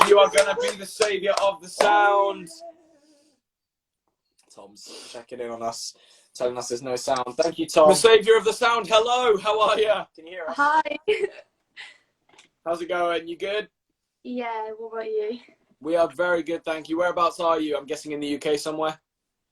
You are going to be the saviour of the sound. Tom's checking in on us, telling us there's no sound. Thank you, Tom. The saviour of the sound. Hello, how are you? Can you hear us? Hi. How's it going? You good? Yeah, what about you? We are very good, thank you. Whereabouts are you? I'm guessing in the UK somewhere?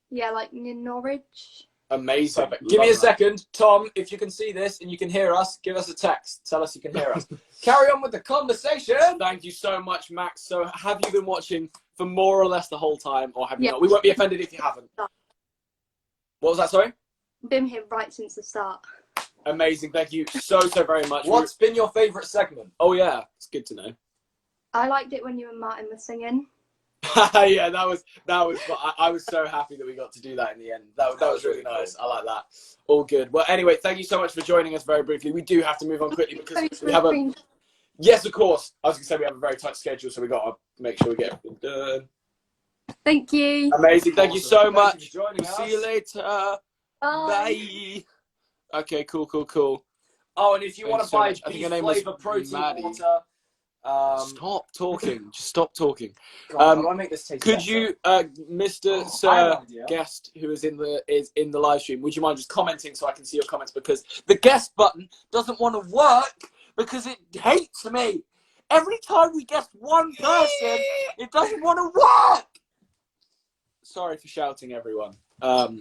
Yeah, like near Norwich. Amazing. Perfect. Give me a second. Tom, if you can see this and you can hear us, give us a text. Tell us you can hear us. Carry on with the conversation. Thank you so much, Max. So have you been watching for more or less the whole time, or have you not? We won't be offended if you haven't. What was that, sorry? Been here right since the start. Amazing. Thank you so very much. What's been your favourite segment? Oh, yeah. It's good to know. I liked it when you and Martin were singing. Yeah, that was. I was so happy that we got to do that in the end. That was really nice. Cool. I like that. All good. Well, anyway, thank you so much for joining us very briefly. We do have to move on quickly because we have a. Yes, of course. I was going to say we have a very tight schedule, so we got to make sure we get everything done. Thank you. Amazing. Thank you so much. Thank you for joining us. See you later. Bye. Bye. Okay, cool. Oh, and if you want to buy I think beef her name was flavour protein Maddie. water, Stop talking. Just stop talking. how do I make this taste Could better? you, Mr. Sir Guest, who is in the live stream, would you mind just commenting so I can see your comments? Because the guest button doesn't want to work because it hates me. Every time we guest one person, it doesn't want to work. Sorry for shouting, everyone. But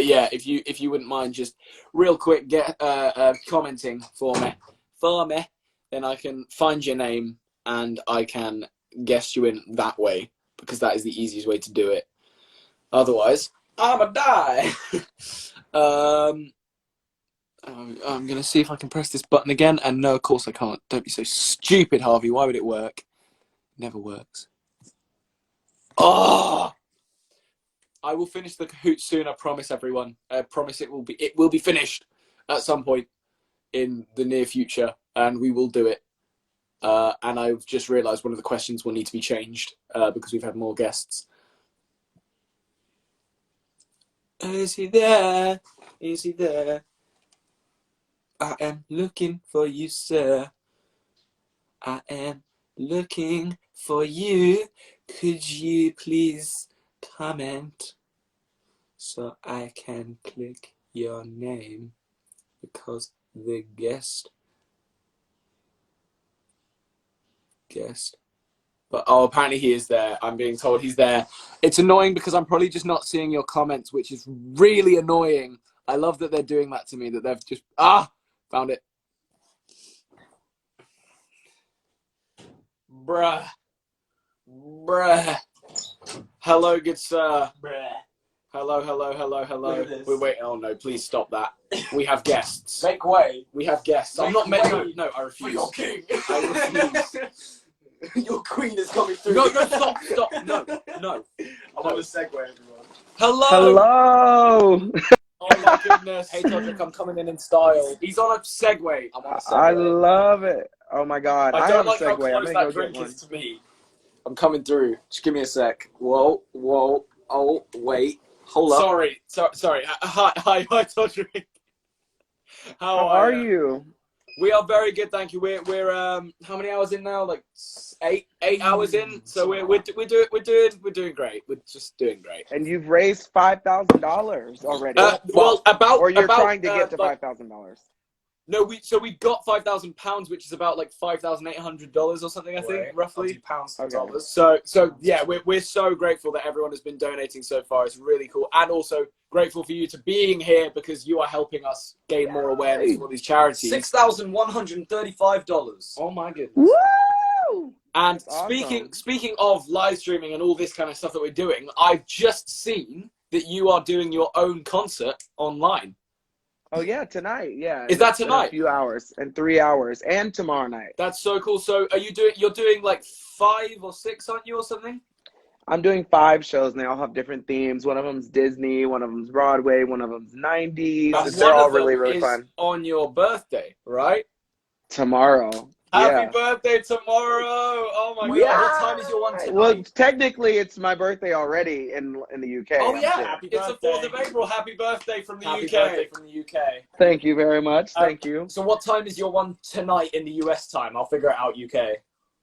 yeah, if you wouldn't mind just real quick get commenting for me, then I can find your name and I can guest you in that way, because that is the easiest way to do it. Otherwise, I'ma die. I'm gonna see if I can press this button again, and no, of course I can't. Don't be so stupid, Harvey. Why would it work? It never works. Oh! I will finish the Kahoot soon, I promise everyone. I promise it will be finished at some point in the near future, and we will do it. And I've just realised one of the questions will need to be changed because we've had more guests. Is he there? Is he there? I am looking for you, sir. I am looking for you. Could you please comment so I can click your name, because the guest, but oh, apparently he is there. I'm being told he's there. It's annoying because I'm probably just not seeing your comments, which is really annoying. I love that they're doing that to me, that they've just found it. Bruh. Hello, good sir. Bruh. Hello. We're waiting. Oh no, please stop that. We have guests. Make way. We have guests. I'm not making. No, I refuse. For your king. I refuse. Your queen is coming through. No, stop. No. I want to segue, everyone. Hello. Oh my goodness. Hey Todrick, I'm coming in style. He's on a Segway. I'm on a Segway. I love it. Oh my god. I don't have like a how Segway. close I'm that gonna drink go get is to me. I'm coming through. Just give me a sec. Whoa. Oh, wait. Hold up. Sorry. Hi, Todrick. How are you? We are very good, thank you. We're how many hours in now? Like eight hours in. So we're doing great. We're just doing great. And you've raised $5,000 already. Or you're trying to get to $5,000. No, we got £5,000, which is about like $5,800 or something, I think, roughly. Pounds to Okay. dollars. So yeah, we're so grateful that everyone has been donating so far. It's really cool, and also grateful for you to being here because you are helping us gain more awareness for all these charities. $6,135. Oh my goodness! Woo! And Awesome. speaking of live streaming and all this kind of stuff that we're doing, I've just seen that you are doing your own concert online. Oh yeah, tonight. Yeah. Is that tonight? In a few hours, and 3 hours, and tomorrow night. That's so cool. So you're doing like 5 or 6, aren't you, or something? I'm doing 5 shows, and they all have different themes. One of them's Disney, one of them's Broadway, one of them's 90s. They're all really fun. On your birthday, right? Tomorrow. Happy birthday tomorrow! Oh my god! What time is your one tonight? Well, technically, it's my birthday already in the UK. Oh yeah, Happy it's the birthday. 4th of April. Happy birthday from the UK. Happy birthday from the UK. Thank you very much. Thank you. So what time is your one tonight in the US time? I'll figure it out UK.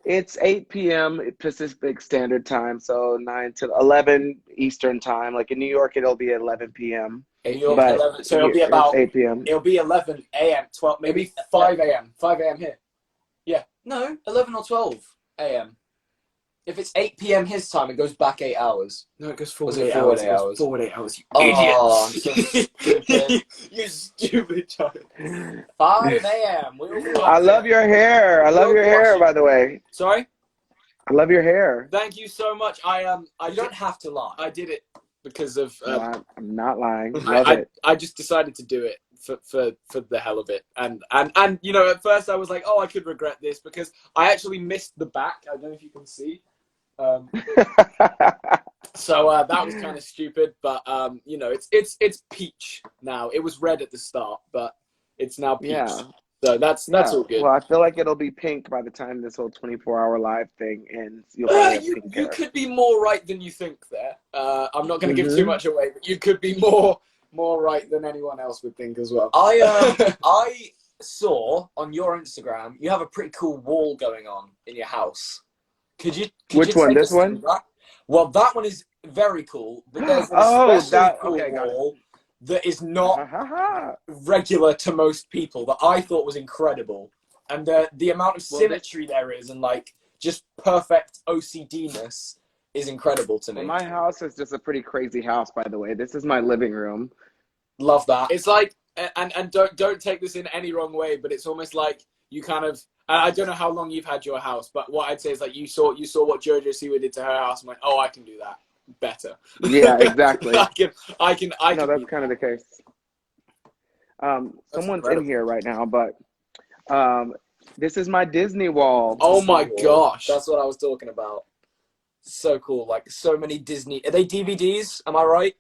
It's 8 p.m. Pacific Standard Time, so 9 to 11 Eastern Time. Like in New York, it'll be 11 p.m. New York, But 11. So it'll be it's about 8 p.m. It'll be 11 a.m. 12, maybe 5 a.m. 5 a.m. here. Yeah, no, 11 or 12 a.m. If it's 8 p.m. his time, it goes back 8 hours. No, it goes Was forward it 8 forward hours. 8 It goes hours? forward 8 hours. You Oh, idiot! you stupid child. 5 a.m. We'll be I love your hair. I love your hair, by the way. Sorry? I love your hair. Thank you so much. You don't have to lie. I did it because of. No, I'm not lying. Love it. I just decided to do it for the hell of it, and you know, at first I was like, oh, I could regret this because I actually missed the back. I don't know if you can see. So that was kind of stupid, but you know, it's peach now. It was red at the start, but it's now peach. Yeah. So that's all good. Well, I feel like it'll be pink by the time this whole 24-hour live thing ends. You'll probably have pink hair. You could be more right than you think there. I'm not going to give too much away, but you could be more right than anyone else would think as well. I saw on your Instagram you have a pretty cool wall going on in your house. Which one? This one? Well, that one is very cool, but there's an especially cool wall that is not regular to most people that I thought was incredible. And the amount of symmetry there is and like just perfect OCD-ness is incredible to me. Well, my house is just a pretty crazy house, by the way. This is my living room. Love that. It's like, and don't take this in any wrong way, but it's almost like you kind of, I don't know how long you've had your house, but what I'd say is like you saw what Jojo Siwa did to her house and went, oh, I can do that better. Yeah, exactly. I can. No, that's kind of the case. Someone's in here right now, but this is my Disney wall. Oh my gosh, that's what I was talking about. So cool, like so many Disney. Are they DVDs? Am I right?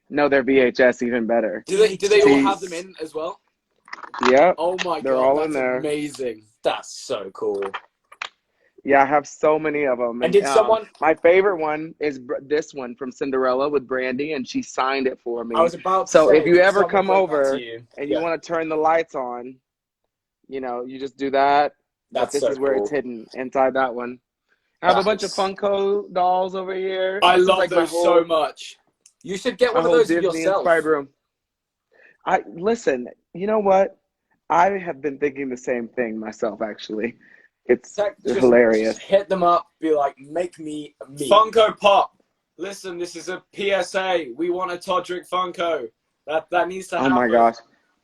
No, they're VHS. Even better. Do they all have them in as well? Yep. Oh my god, they're all that's in there. Amazing. That's so cool. Yeah, I have so many of them. And did someone? My favorite one is this one from Cinderella with Brandy, and she signed it for me. I was about to so say, if you ever come someone over and you Yeah. want to turn the lights on, you know, you just do that. That's this so is where cool. it's hidden inside that one. I have a bunch of Funko dolls over here. I This is love like those so much. You should get one of those Disney yourself. inspired room. Listen. You know what? I have been thinking the same thing myself. Actually, it's hilarious. Just hit them up. Be like, make me Funko Pop. Listen, this is a PSA. We want a Todrick Funko. That needs to happen. Oh my gosh.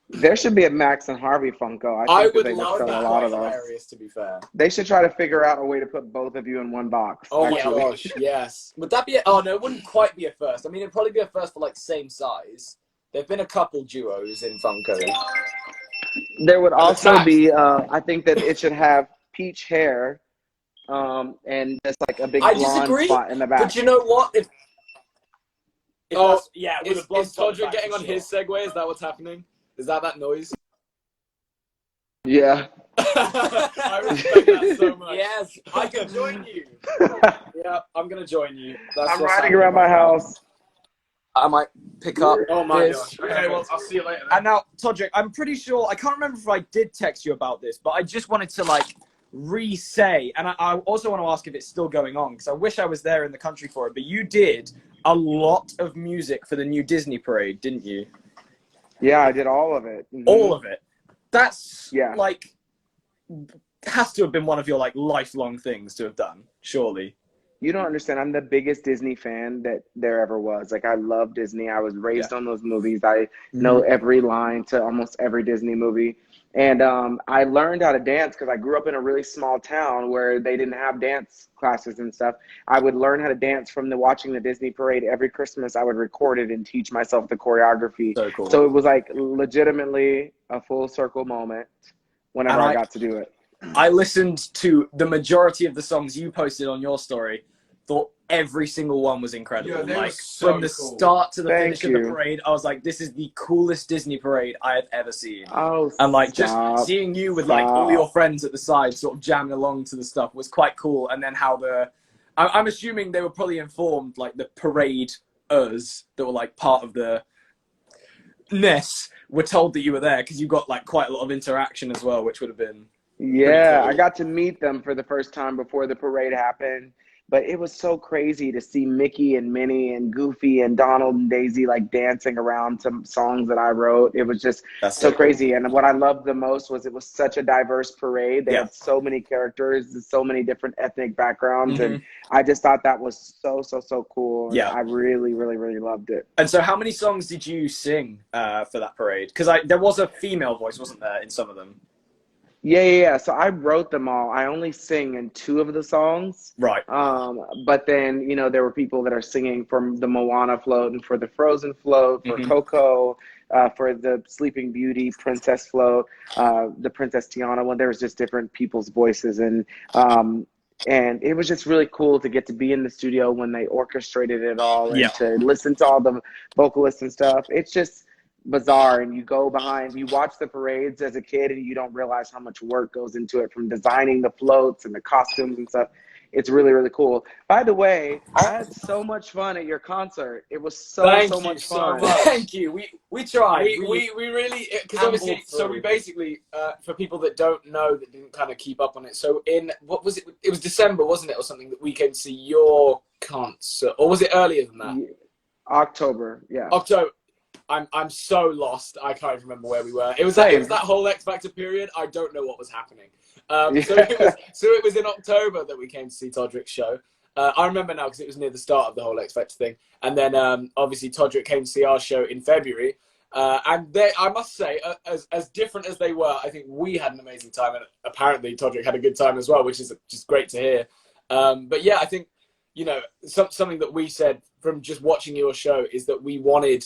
There should be a Max and Harvey Funko. I think would they love sell that. a lot of those. Hilarious, to be fair. They should try to figure out a way to put both of you in one box. Oh actually. my gosh, yes. Would that be oh no, it wouldn't quite be a first. I mean, it'd probably be a first for like same size. There've been a couple duos in Funko. There would also be, I think that it should have peach hair, and just like a big blonde spot in the back. But you know what? If yeah, is Todrick getting on his Segway? Is that what's happening? Is that noise? Yeah. I respect that so much. Yes, I can join you. Yeah, I'm gonna join you. I'm riding around my house. I might pick up. Oh my gosh. Okay, well, I'll see you later then. And now, Todrick, I'm pretty sure, I can't remember if I did text you about this, but I just wanted to like re-say, and I also want to ask if it's still going on, because I wish I was there in the country for it, but you did a lot of music for the new Disney parade, didn't you? Yeah, I did all of it. Mm-hmm. All of it. That's like, has to have been one of your like lifelong things to have done, surely. You don't understand. I'm the biggest Disney fan that there ever was. Like, I love Disney. I was raised on those movies. I know every line to almost every Disney movie. And I learned how to dance because I grew up in a really small town where they didn't have dance classes and stuff. I would learn how to dance from watching the Disney parade every Christmas. I would record it and teach myself the choreography. So cool. So it was like legitimately a full circle moment whenever I got to do it. I listened to the majority of the songs you posted on your story. Thought every single one was incredible. Yeah, like so from the cool. start to the finish of the parade, I was like, this is the coolest Disney parade I have ever seen. Oh, and like just seeing you with like all your friends at the side sort of jamming along to the stuff was quite cool. And then how I'm assuming they were probably informed, like the parade-ers that were like part of the ness were told that you were there because you got like quite a lot of interaction as well, which would have been Yeah, cool. I got to meet them for the first time before the parade happened. But it was so crazy to see Mickey and Minnie and Goofy and Donald and Daisy like dancing around some songs that I wrote. It was just That's so so cool. crazy. And what I loved the most was it was such a diverse parade. They Yeah. had so many characters, so many different ethnic backgrounds. Mhm. And I just thought that was so cool. And Yeah. I really loved it. And so how many songs did you sing for that parade? Because there was a female voice, wasn't there, in some of them? Yeah. So I wrote them all. I only sing in 2 of the songs. Right. But then, you know, there were people that are singing from the Moana float and for the Frozen float, for Coco, for the Sleeping Beauty Princess float, the Princess Tiana one. There was just different people's voices. And it was just really cool to get to be in the studio when they orchestrated it all and to listen to all the vocalists and stuff. It's just bizarre. And you go behind, you watch the parades as a kid and you don't realize how much work goes into it, from designing the floats and the costumes and stuff. It's really cool. By the way, I had so much fun at your concert. It was so much fun. Thank you. We tried. We really, because obviously, so we basically, for people that don't know, that didn't kind of keep up on it, so what was it? It was December, wasn't it, or something, that we came to see your concert, or was it earlier than that? October, yeah. October. I'm so lost. I can't even remember where we were. It was that whole X Factor period. I don't know what was happening. So it was in October that we came to see Todrick's show. I remember now because it was near the start of the whole X Factor thing. And then obviously Todrick came to see our show in February. And I must say, as different as they were, I think we had an amazing time. And apparently Todrick had a good time as well, which is just great to hear. But yeah, I think, you know, something that we said from just watching your show is that we wanted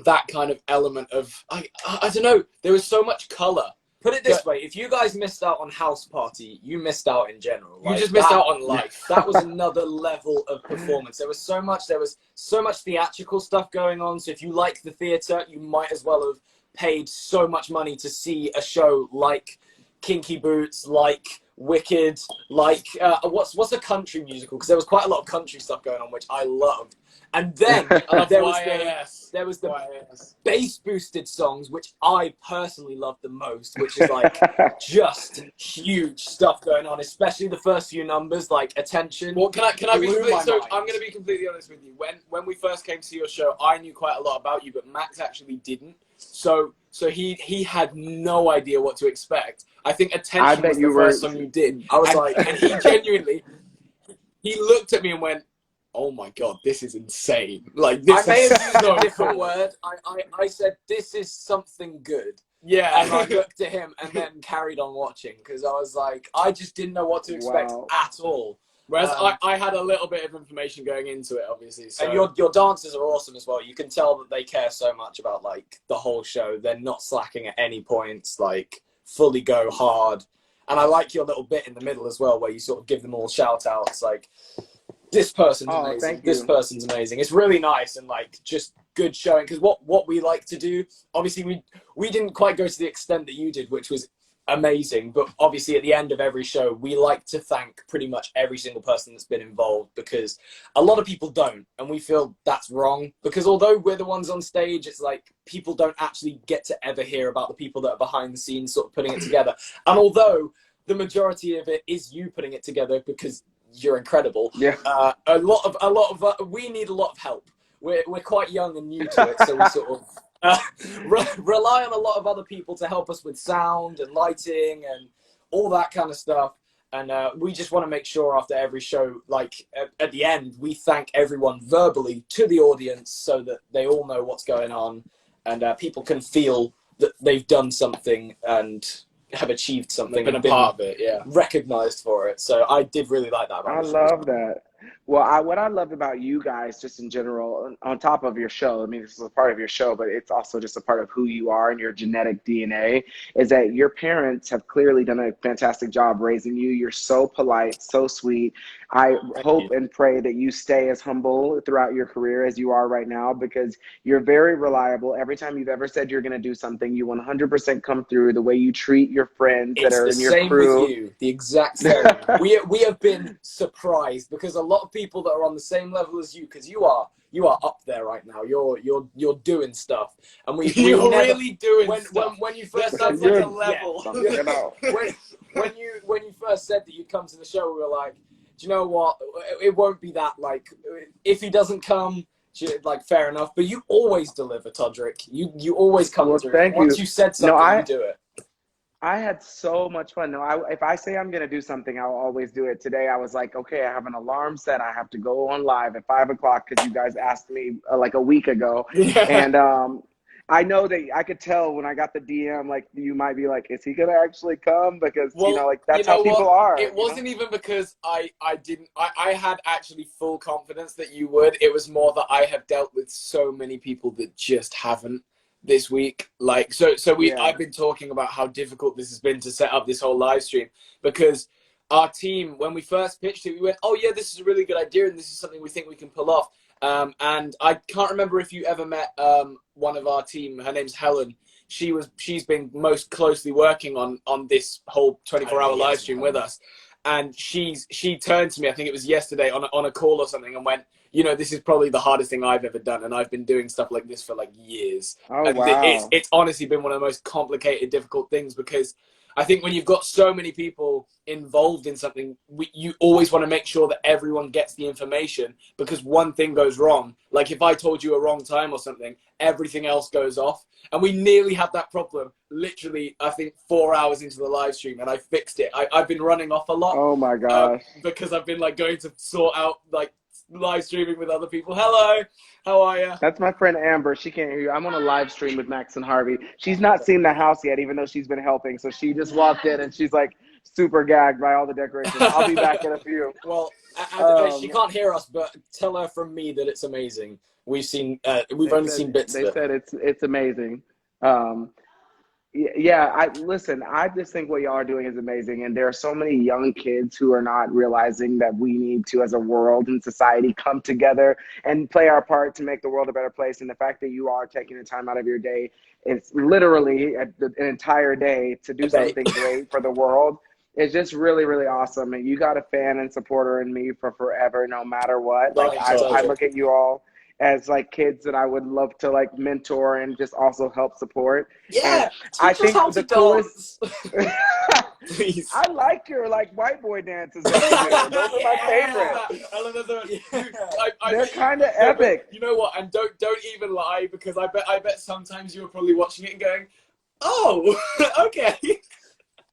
that kind of element of, I don't know, there was so much color. Put it this way, if you guys missed out on House Party, you missed out in general. You just missed out on life. That was another level of performance. There was so much theatrical stuff going on. So if you like the theatre, you might as well have paid so much money to see a show like Kinky Boots, like Wicked, like what's a country musical? Because there was quite a lot of country stuff going on, which I loved. And then there was the bass boosted songs, which I personally love the most, which is like just huge stuff going on, especially the first few numbers, like Attention. Well, can I be I'm going to be completely honest with you. When we first came to see your show, I knew quite a lot about you, but Max actually didn't. So he had no idea what to expect. I think Attention was the first song you did. I was like, and he genuinely, he looked at me and went, "Oh my God, this is insane!" Like, this I may is have used so a different cool. word. I said, "This is something good." Yeah, and I looked at him and then carried on watching because I was like, I just didn't know what to expect at all. Whereas I had a little bit of information going into it, obviously. So. And your dancers are awesome as well. You can tell that they care so much about like the whole show. They're not slacking at any points. Like, fully go hard. And I like your little bit in the middle as well, where you sort of give them all shout outs like, "This person's amazing. This person's amazing." It's really nice and like just good showing. Because what we like to do, obviously we didn't quite go to the extent that you did, which was amazing. But obviously at the end of every show, we like to thank pretty much every single person that's been involved, because a lot of people don't, and we feel that's wrong. Because although we're the ones on stage, it's like people don't actually get to ever hear about the people that are behind the scenes sort of putting it together. And although the majority of it is you putting it together, because you're incredible. Yeah. A lot of we need a lot of help. We're quite young and new to it, so we sort of rely on a lot of other people to help us with sound and lighting and all that kind of stuff. And we just want to make sure after every show, like at the end, we thank everyone verbally to the audience so that they all know what's going on, and people can feel that they've done something and have achieved something, been a part of it, recognized for it. So I did really like that about I love that. Well, what I loved about you guys, just in general, on top of your show, I mean, this is a part of your show, but it's also just a part of who you are and your genetic DNA, is that your parents have clearly done a fantastic job raising you. You're so polite, so sweet. I hope and pray that you stay as humble throughout your career as you are right now, because you're very reliable. Every time you've ever said you're going to do something, you 100% come through. The way you treat your friends that are in your crew. It's the same with you. The exact same. we have been surprised, because a lot of people that are on the same level as you, because you are up there right now. You're doing stuff, and you're never, really doing stuff. When you first sounds like a level. Yeah. when you first said that you'd come to the show, we were like, do you know what? It won't be that, like, if he doesn't come, like, fair enough. But you always deliver, Todrick. You always come Well, through. thank Once you. you said No, something, you do it. I had so much fun. No, if I say I'm going to do something, I'll always do it. Today, I was like, okay, I have an alarm set. I have to go on live at 5 o'clock because you guys asked me like a week ago. Yeah. And I know that I could tell when I got the DM, like, you might be like, is he going to actually come? Because, Well, you know, like, that's you know how people what? are. It wasn't even because I had actually full confidence that you would. It was more that I have dealt with so many people that just haven't this week. Like, I've been talking about how difficult this has been to set up this whole live stream, because our team, when we first pitched it, we went, oh yeah, this is a really good idea and this is something we think we can pull off. And I can't remember if you ever met one of our team. Her name's Helen. She's been most closely working on this whole 24-hour live stream with us. And she turned to me, I think it was yesterday, on a call or something, and went, you know, this is probably the hardest thing I've ever done, and I've been doing stuff like this for like years. Oh, and wow. It's honestly been one of the most complicated, difficult things, because I think when you've got so many people involved in something, you always want to make sure that everyone gets the information, because one thing goes wrong. Like if I told you a wrong time or something, everything else goes off. And we nearly had that problem, literally, I think 4 hours into the live stream, and I fixed it. I've been running off a lot. Oh my gosh. Because I've been like going to sort out like live streaming with other people. Hello, how are you? That's my friend Amber. She can't hear you. I'm on a live stream with Max and Harvey. She's not seen the house yet, even though she's been helping. So she just walked in and she's like super gagged by all the decorations. I'll be back in a few. Well, she can't hear us, but tell her from me that it's amazing. We've only seen bits of it. They said it's amazing. Yeah, I just think what y'all are doing is amazing. And there are so many young kids who are not realizing that we need to, as a world and society, come together and play our part to make the world a better place. And the fact that you are taking the time out of your day, it's literally an entire day to do something great for the world. It's just really, really awesome. And you got a fan and supporter in me for forever, no matter what. Like I look at you all as like kids that I would love to like mentor and just also help support. Yeah, I think the coolest. Please. I like your like white boy dances that you do. Those are my favorite. I love those. They're kind of epic. You know what? And don't even lie, because I bet sometimes you were probably watching it and going, oh, okay.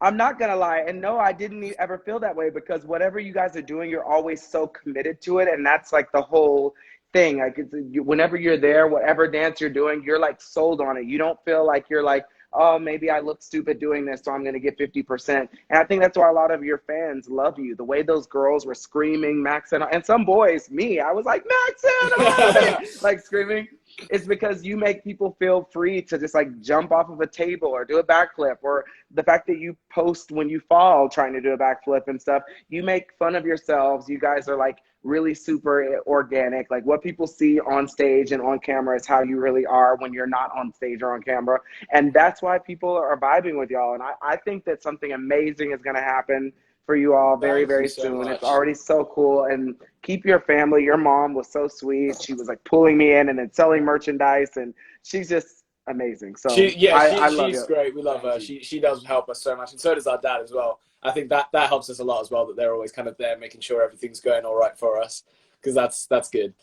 I'm not gonna lie, and no, I didn't ever feel that way, because whatever you guys are doing, you're always so committed to it, and that's like the whole thing. Like whenever you're there, whatever dance you're doing, you're like sold on it. You don't feel like you're like, oh, maybe I look stupid doing this, so I'm going to get 50%. And I think that's why a lot of your fans love you. The way those girls were screaming, Maxon, and some boys, me, I was like, Maxon, like screaming. It's because you make people feel free to just like jump off of a table or do a backflip, or the fact that you post when you fall trying to do a backflip and stuff. You make fun of yourselves. You guys are like really super organic. Like what people see on stage and on camera is how you really are when you're not on stage or on camera. And that's why people are vibing with y'all. And I think that something amazing is going to happen for you all very, very soon. It's already so cool. And keep your family. Your mom was so sweet. She was like pulling me in and then selling merchandise, and she's just amazing. So I love she's it. Great. We love her. She does help us so much, and so does our dad as well. I think that helps us a lot as well, that they're always kind of there making sure everything's going all right for us, because that's good.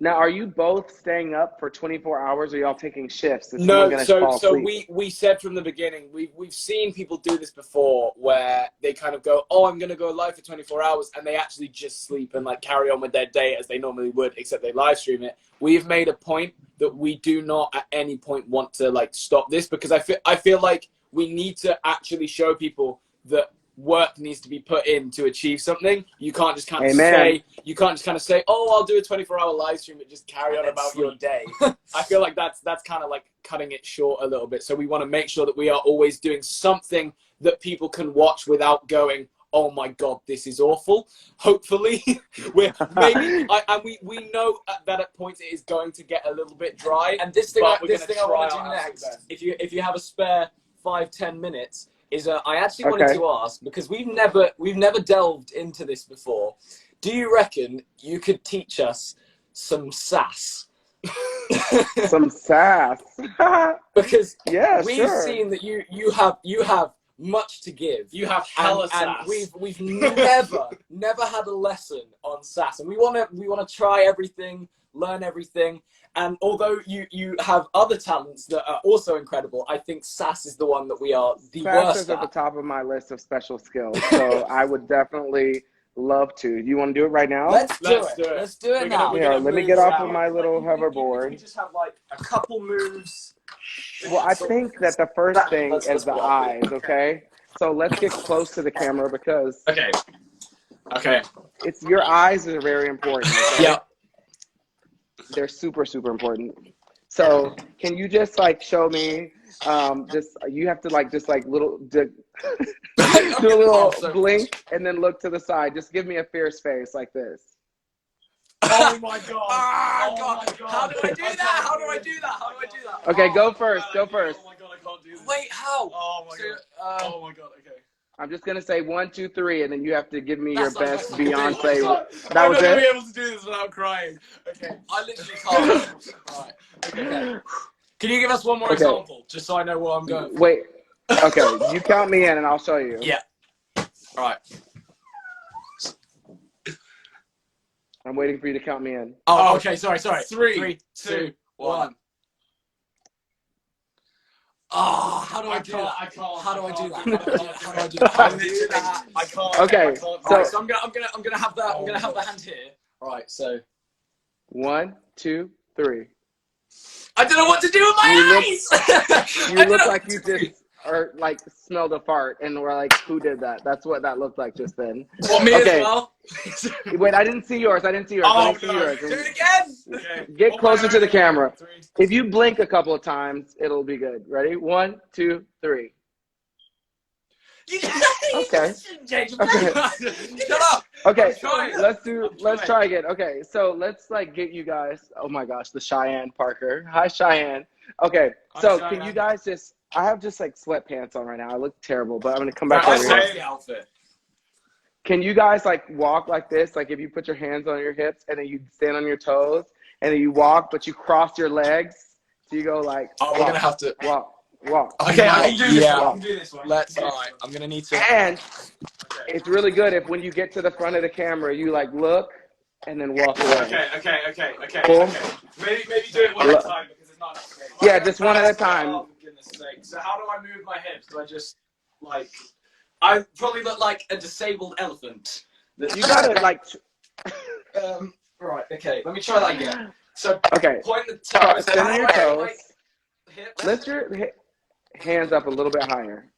Now, are you both staying up for 24 hours, or y'all taking shifts? No, so we said from the beginning, we've seen people do this before, where they kind of go, oh, I'm going to go live for 24 hours, and they actually just sleep and like carry on with their day as they normally would, except they live stream it. We've made a point that we do not at any point want to like stop this, because I feel like we need to actually show people that work needs to be put in to achieve something. You can't just kind of say, oh, I'll do a 24-hour live stream and just carry on about your day. I feel like that's kind of like cutting it short a little bit. So we want to make sure that we are always doing something that people can watch without going, oh my God, this is awful. Hopefully, we know that at points it is going to get a little bit dry. And this thing I want to do next, if you have a spare 5-10 minutes, is I actually wanted to ask, because we've never delved into this before. Do you reckon you could teach us some sass? Some sass. Because yeah, we've seen that you have much to give. You have hella and sass. we've never had a lesson on sass, and we wanna try everything, learn everything. And although you have other talents that are also incredible, I think sass is the one that we are the Sass worst is at the at. top of my list of special skills, so I would definitely love to. You want to do it right now? Let's do Let's it. do it. Let's do it We're now. gonna Here, let me move get off around. of my little You hoverboard. can just have like a couple moves. Well, I think that the first thing is the eyes, okay? So let's get close to the camera because Okay. Okay. it's your eyes are very important. Okay? Yep. They're super, super important. So can you just like show me just you have to like just like little do a little blink and then look to the side. Just give me a fierce face like this. Oh my god. Oh, God. my God. How do I do that? How do I do that? How do I do that? Okay, go first. Go first. Oh my god, I can't do this. Wait, how? Oh my So, god. Oh my god, okay. I'm just gonna say 1, 2, 3, and then you have to give me your That's like best my- Beyonce. That I'm was not gonna be it. able to do this without crying. Okay. I literally can't. Alright. Okay. Can you give us one more Okay. example, just so I know what I'm going for? Wait. Okay, you count me in, and I'll show you. Yeah. Alright. I'm waiting for you to count me in. Oh, okay, sorry. 3, 2, 1. Oh, how do I do that? I can't. How do I do can't that? do How do I do that? How do I do Literally, that? I can't. Okay, I can't so- Alright, so I'm gonna have that. I'm gonna have the hand here. Alright, so 1, 2, 3. I don't know what to do with my eyes. You look like you just or like smelled a fart and were like, who did that? That's what that looked like just then. What, me Okay. as well? Wait, I didn't see yours. Let me see Oh, see no. yours. Do it again. Okay. Get closer to the camera. 3. If you blink a couple of times, it'll be good. Ready? 1, 2, 3. Okay. Shut up. Okay, I'm trying. let's try again. Okay, so let's like get you guys. Oh my gosh, the Cheyenne Parker. Hi, Cheyenne. Okay, so Hi, can you Cheyenne. guys just? I have just like sweatpants on right now. I look terrible, but I'm gonna come back Right, over I here. like the outfit. Can you guys like walk like this? Like if you put your hands on your hips and then you stand on your toes and then you walk, but you cross your legs. So you go like. Oh, we're gonna have to. walk. Okay, I can do this Yeah. one. I can do this one. Let's. Alright, I'm gonna need to. And it's really good if when you get to the front of the camera, you like look and then walk away. Okay. Cool. Maybe do it one at a time because it's not. Yeah, just one at a time. Oh, for goodness sake. So how do I move my hips? Do I just like? I probably look like a disabled elephant. You gotta like. Right. Okay. Let me try that again. So Okay. point the toes. Stand on your toes. Like, hips. Lift your hands up a little bit higher.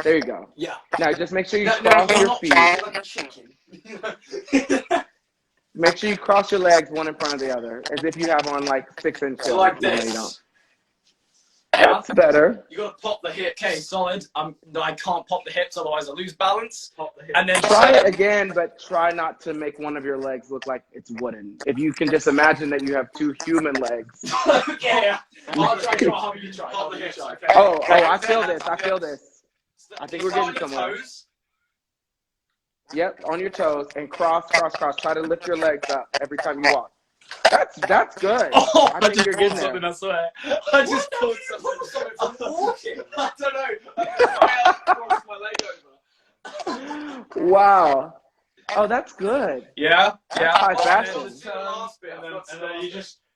There you go. Yeah. Now just make sure you No, cross I'm your not feet. like a chicken. Make sure you cross your legs one in front of the other, as if you have on like 6-inch heels. So like No, this. you don't. Yeah. That's better. You gotta pop the hip. Okay, solid. No, I can't pop the hips, otherwise I lose balance. Pop the hip. And then Try it again, but try not to make one of your legs look like it's wooden. If you can just imagine that you have 2 human legs. Yeah. I'll try. How you try? Pop the hips. try? Okay. Oh, I feel this. I feel this. I think we're Start getting on your somewhere. toes. Yep, on your toes and cross. Try to lift your legs up every time you walk. That's good. Oh, I I think just you're caught getting something, there. I swear. I just caught something. I'm walking. I don't know. I crossed my leg over. Wow. Oh, that's good. Yeah, yeah. high Oh, fashion. and then the last bit, and then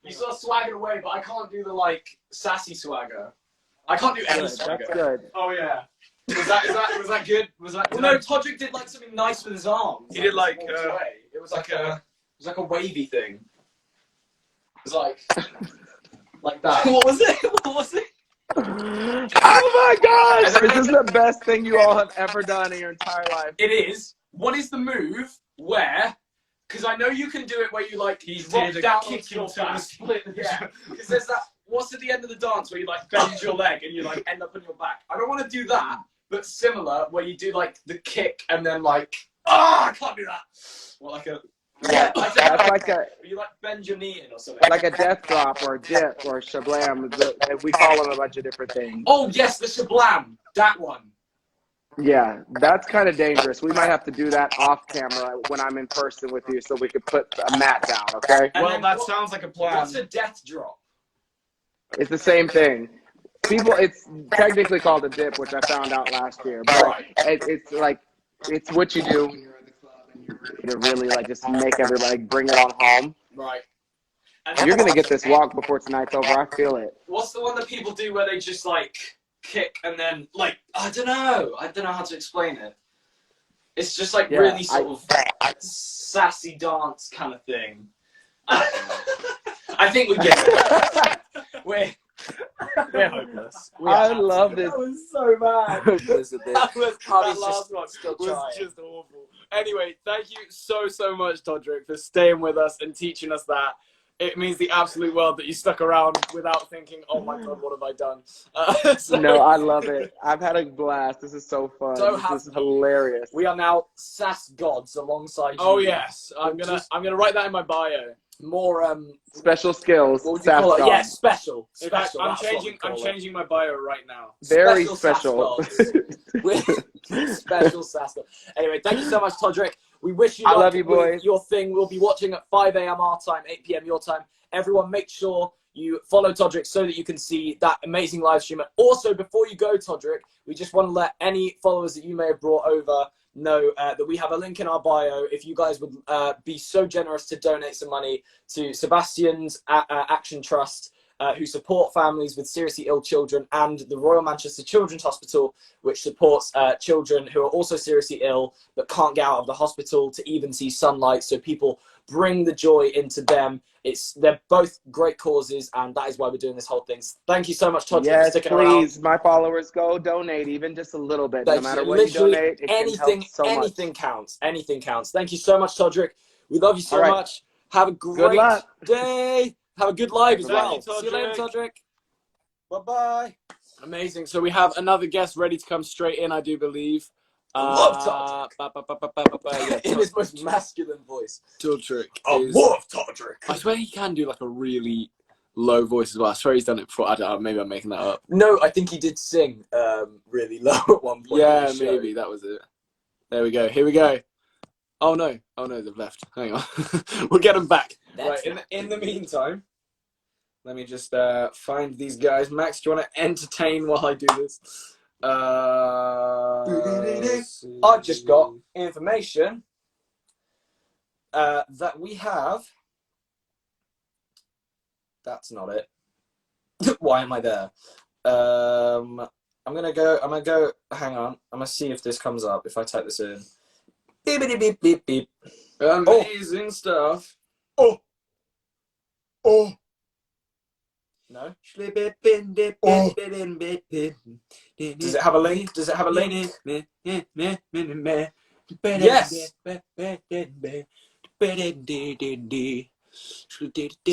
you sort of swagger away, but I can't do the like sassy swagger. I can't do any Good. swagger. That's good. Oh yeah. Was that good? Was that? Well, no, Todrick did like something nice with his arms. He did like, walked away. It was like a wavy thing. It was like that. What was it? What was it? Oh my gosh! This is the best thing you all have ever done in your entire life. It is. What is the move where? Because I know you can do it where you like drop did a down kick onto your into the back. split. Yeah. Because there's that. What's at the end of the dance where you like bend your leg and you like end up on your back? I don't want to do that, but similar where you do like the kick and then like I can't do that. Well, like a Yeah, I don't that's know. like a Where you like bend your knee in or something. like a death drop or a dip or a shablam. We call them a bunch of different things. Oh yes, the shablam. That one. Yeah, that's kind of dangerous. We might have to do that off camera when I'm in person with you, so we could put a mat down. Okay? And Well, then that sounds like a plan. What's a death drop? It's the same thing. people, it's technically called a dip, which I found out last year, but it's like, it's what you do when you're at the club and you're ready to really like just make everybody bring it on home. Right. And You're gonna get this walk before tonight's over. I feel it. what's the one that people do where they just like kick and then like I don't know how to explain it. It's just like really sort of sassy dance kind of thing. I think we get it. We're hopeless. I love this. That was so bad. That last one still was just awful. Anyway, thank you so much, Todrick, for staying with us and teaching us that. It means the absolute world that you stuck around without thinking, oh my god, what have I done? No, I love it. I've had a blast. This is so fun. This is hilarious. We are now SAS gods alongside you. Oh yes, I'm gonna write that in my bio. More Special skills. what would you call it? SAS Yeah, gods. special. In fact, Special, I'm that's what we changing call it. my bio right now. Very Special special. Special SAS god. Anyway, thank you so much, Todrick. We wish you I luck love you, with boys. your thing. We'll be watching at 5 a.m. our time, 8 p.m. your time. Everyone, make sure you follow Todrick so that you can see that amazing live stream. And also, before you go, Todrick, we just want to let any followers that you may have brought over know that we have a link in our bio. If you guys would be so generous to donate some money to Sebastian's Action Trust, who support families with seriously ill children, and the Royal Manchester Children's Hospital, which supports children who are also seriously ill but can't get out of the hospital to even see sunlight. So people bring the joy into them. They're both great causes, and that is why we're doing this whole thing. Thank you so much, Todd, for sticking around. Please, my followers, go donate, even just a little bit. No matter what you donate, it can help so much. Anything counts. Anything counts. Thank you so much, Todrick. We love you so much. Have a great day. Have a good live as well. See you later, Todrick. Bye-bye. Amazing. So we have another guest ready to come straight in, I do believe. I love Todrick. In his most masculine voice. Todrick. I love Todrick. I swear he can do like a really low voice as well. I swear he's done it before. I don't know. Maybe I'm making that up. No, I think he did sing really low at one point. Yeah, maybe that was it. There we go. Here we go. Oh no, they've left. Hang on. We'll get them back. Right, in the meantime, let me just find these guys. Max, do you want to entertain while I do this? I've just got information that we have. That's not it. Why am I there? I'm gonna go. Hang on. I'm gonna see if this comes up. If I type this in. Beep beep beep beep beep. Amazing stuff. Oh. No. Does it have a link? Does it have a link? Yes.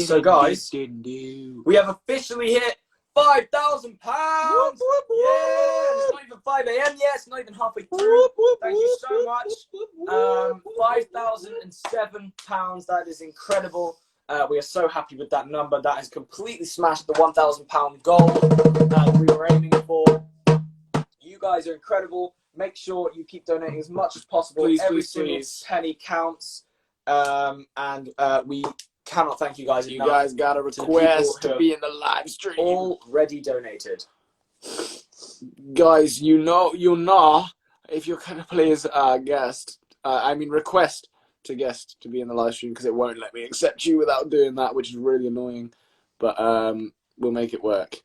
So guys, we have officially hit £5,000. Yeah, it's not even 5 a.m. yet. It's not even halfway through. Thank you so much. £5,007. That is incredible. We are so happy with that number. That has completely smashed the £1,000 goal that we were aiming for. You guys are incredible. Make sure you keep donating as much as possible. Every single penny counts. And we cannot thank you guys enough. You guys got a request to be in the live stream. Already donated. Guys, you know, if you're going to play as a guest, request to guest to be in the live stream, because it won't let me accept you without doing that, which is really annoying. But we'll make it work.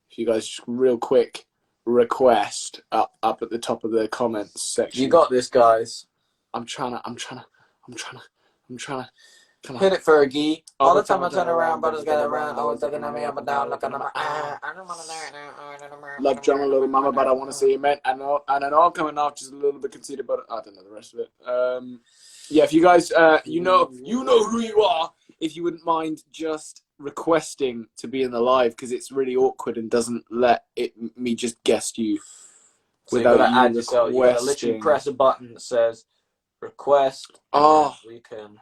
If you guys just real quick request up at the top of the comments section. You got this, guys. I'm trying to. Come on. Hit it, Fergie. All the time I turn around, brothers get around. Always looking at me up and down, looking at my I don't want to Love drama, little mama, but I want to see you, man. I know coming off just a little bit conceited, but I don't know the rest of it. Yeah, if you guys, you know who you are. If you wouldn't mind just requesting to be in the live, because it's really awkward and doesn't let me just guest you without you add yourself. You gotta literally press a button that says request. Oh, we can.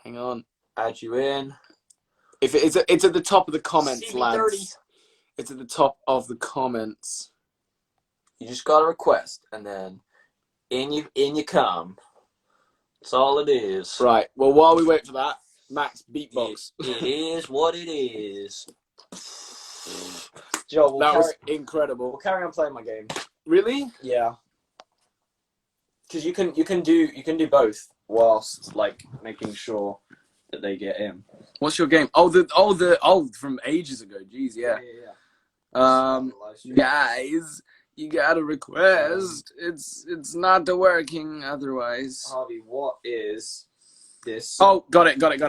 Hang on. Add you in. If it's at the top of the comments, CV30. lads. It's at the top of the comments. You just got a request, and then in you come. That's all it is. Right. Well, while we wait for that, Max, beatbox. It is what it is. Joel, That was incredible. we'll carry on playing my game. Really? Yeah. Because you can do both whilst like making sure that they get in. What's your game? From ages ago. Jeez, yeah. Guys, you got a request. It's not working otherwise. Harvey, what is this? Oh, got it. Ignore it.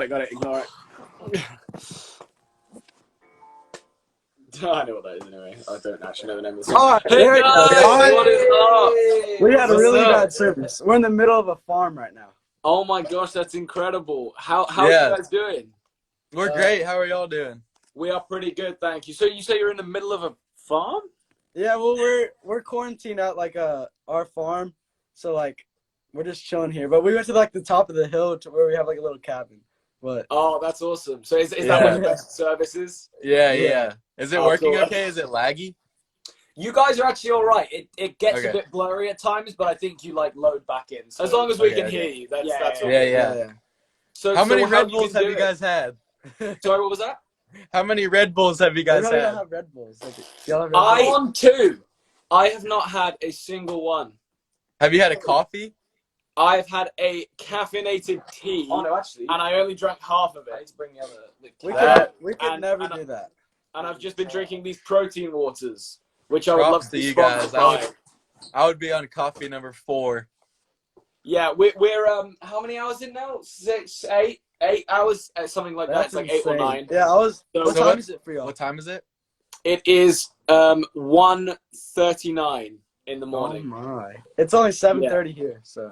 I know what that is anyway. I don't actually know the name of the song. Oh, Hey there it guys, goes. what is up? We had a What's really up? bad service. We're in the middle of a farm right now. Oh my gosh, that's incredible. How Yeah. are you guys doing? We're great. How are y'all doing? We are pretty good, thank you. So you say you're in the middle of a farm? Yeah, well, we're quarantined at like our farm, so like we're just chilling here. But we went to like the top of the hill to where we have like a little cabin. But Oh, that's awesome. So is that Yeah. one of the best services? Yeah. Is it Oh, working cool. okay? Is it laggy? You guys are actually all right. It gets Okay. a bit blurry at times, but I think you like load back in. So As long as we Okay, can okay. hear you, that's Yeah, that's all. Yeah. So How many so Red you Bulls been have you doing? guys had? Sorry, what was that? How many Red Bulls have you we guys really don't had? have Red Bulls. Like, y'all have Red I Bulls? on 2. I have not had a single one. Have you had a coffee? I've had a caffeinated tea, Oh no, actually, and I only drank half of I need it. to bring the other. We could and- never and- do that. And I've just been drinking these protein waters, which I would Props love to to be you guys. sponsored by. I would be on coffee number 4. Yeah, we're how many hours in now? 6, 8 hours, something like that. That's It's like insane. 8 or 9. Yeah, what So time what- is it for y'all? What time is it? It is 1:39 in the Oh morning. my! It's only 7:30 here, so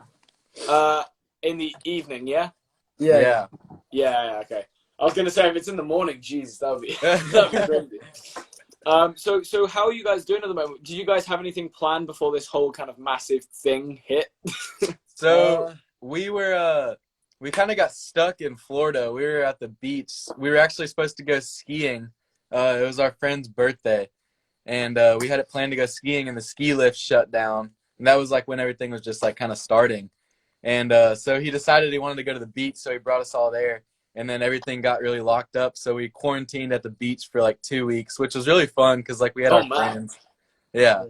In the evening, yeah. yeah. Yeah, okay. I was gonna say if it's in the morning, jeez, that would be crazy. So how are you guys doing at the moment? Do you guys have anything planned before this whole kind of massive thing hit? So we kind of got stuck in Florida. We were at the beach. We were actually supposed to go skiing. It was our friend's birthday, and we had it planned to go skiing, and the ski lift shut down. And that was like when everything was just like kind of starting. And so he decided he wanted to go to the beach, so he brought us all there. And then everything got really locked up, so we quarantined at the beach for like 2 weeks, which was really fun because like we had our friends. Yeah.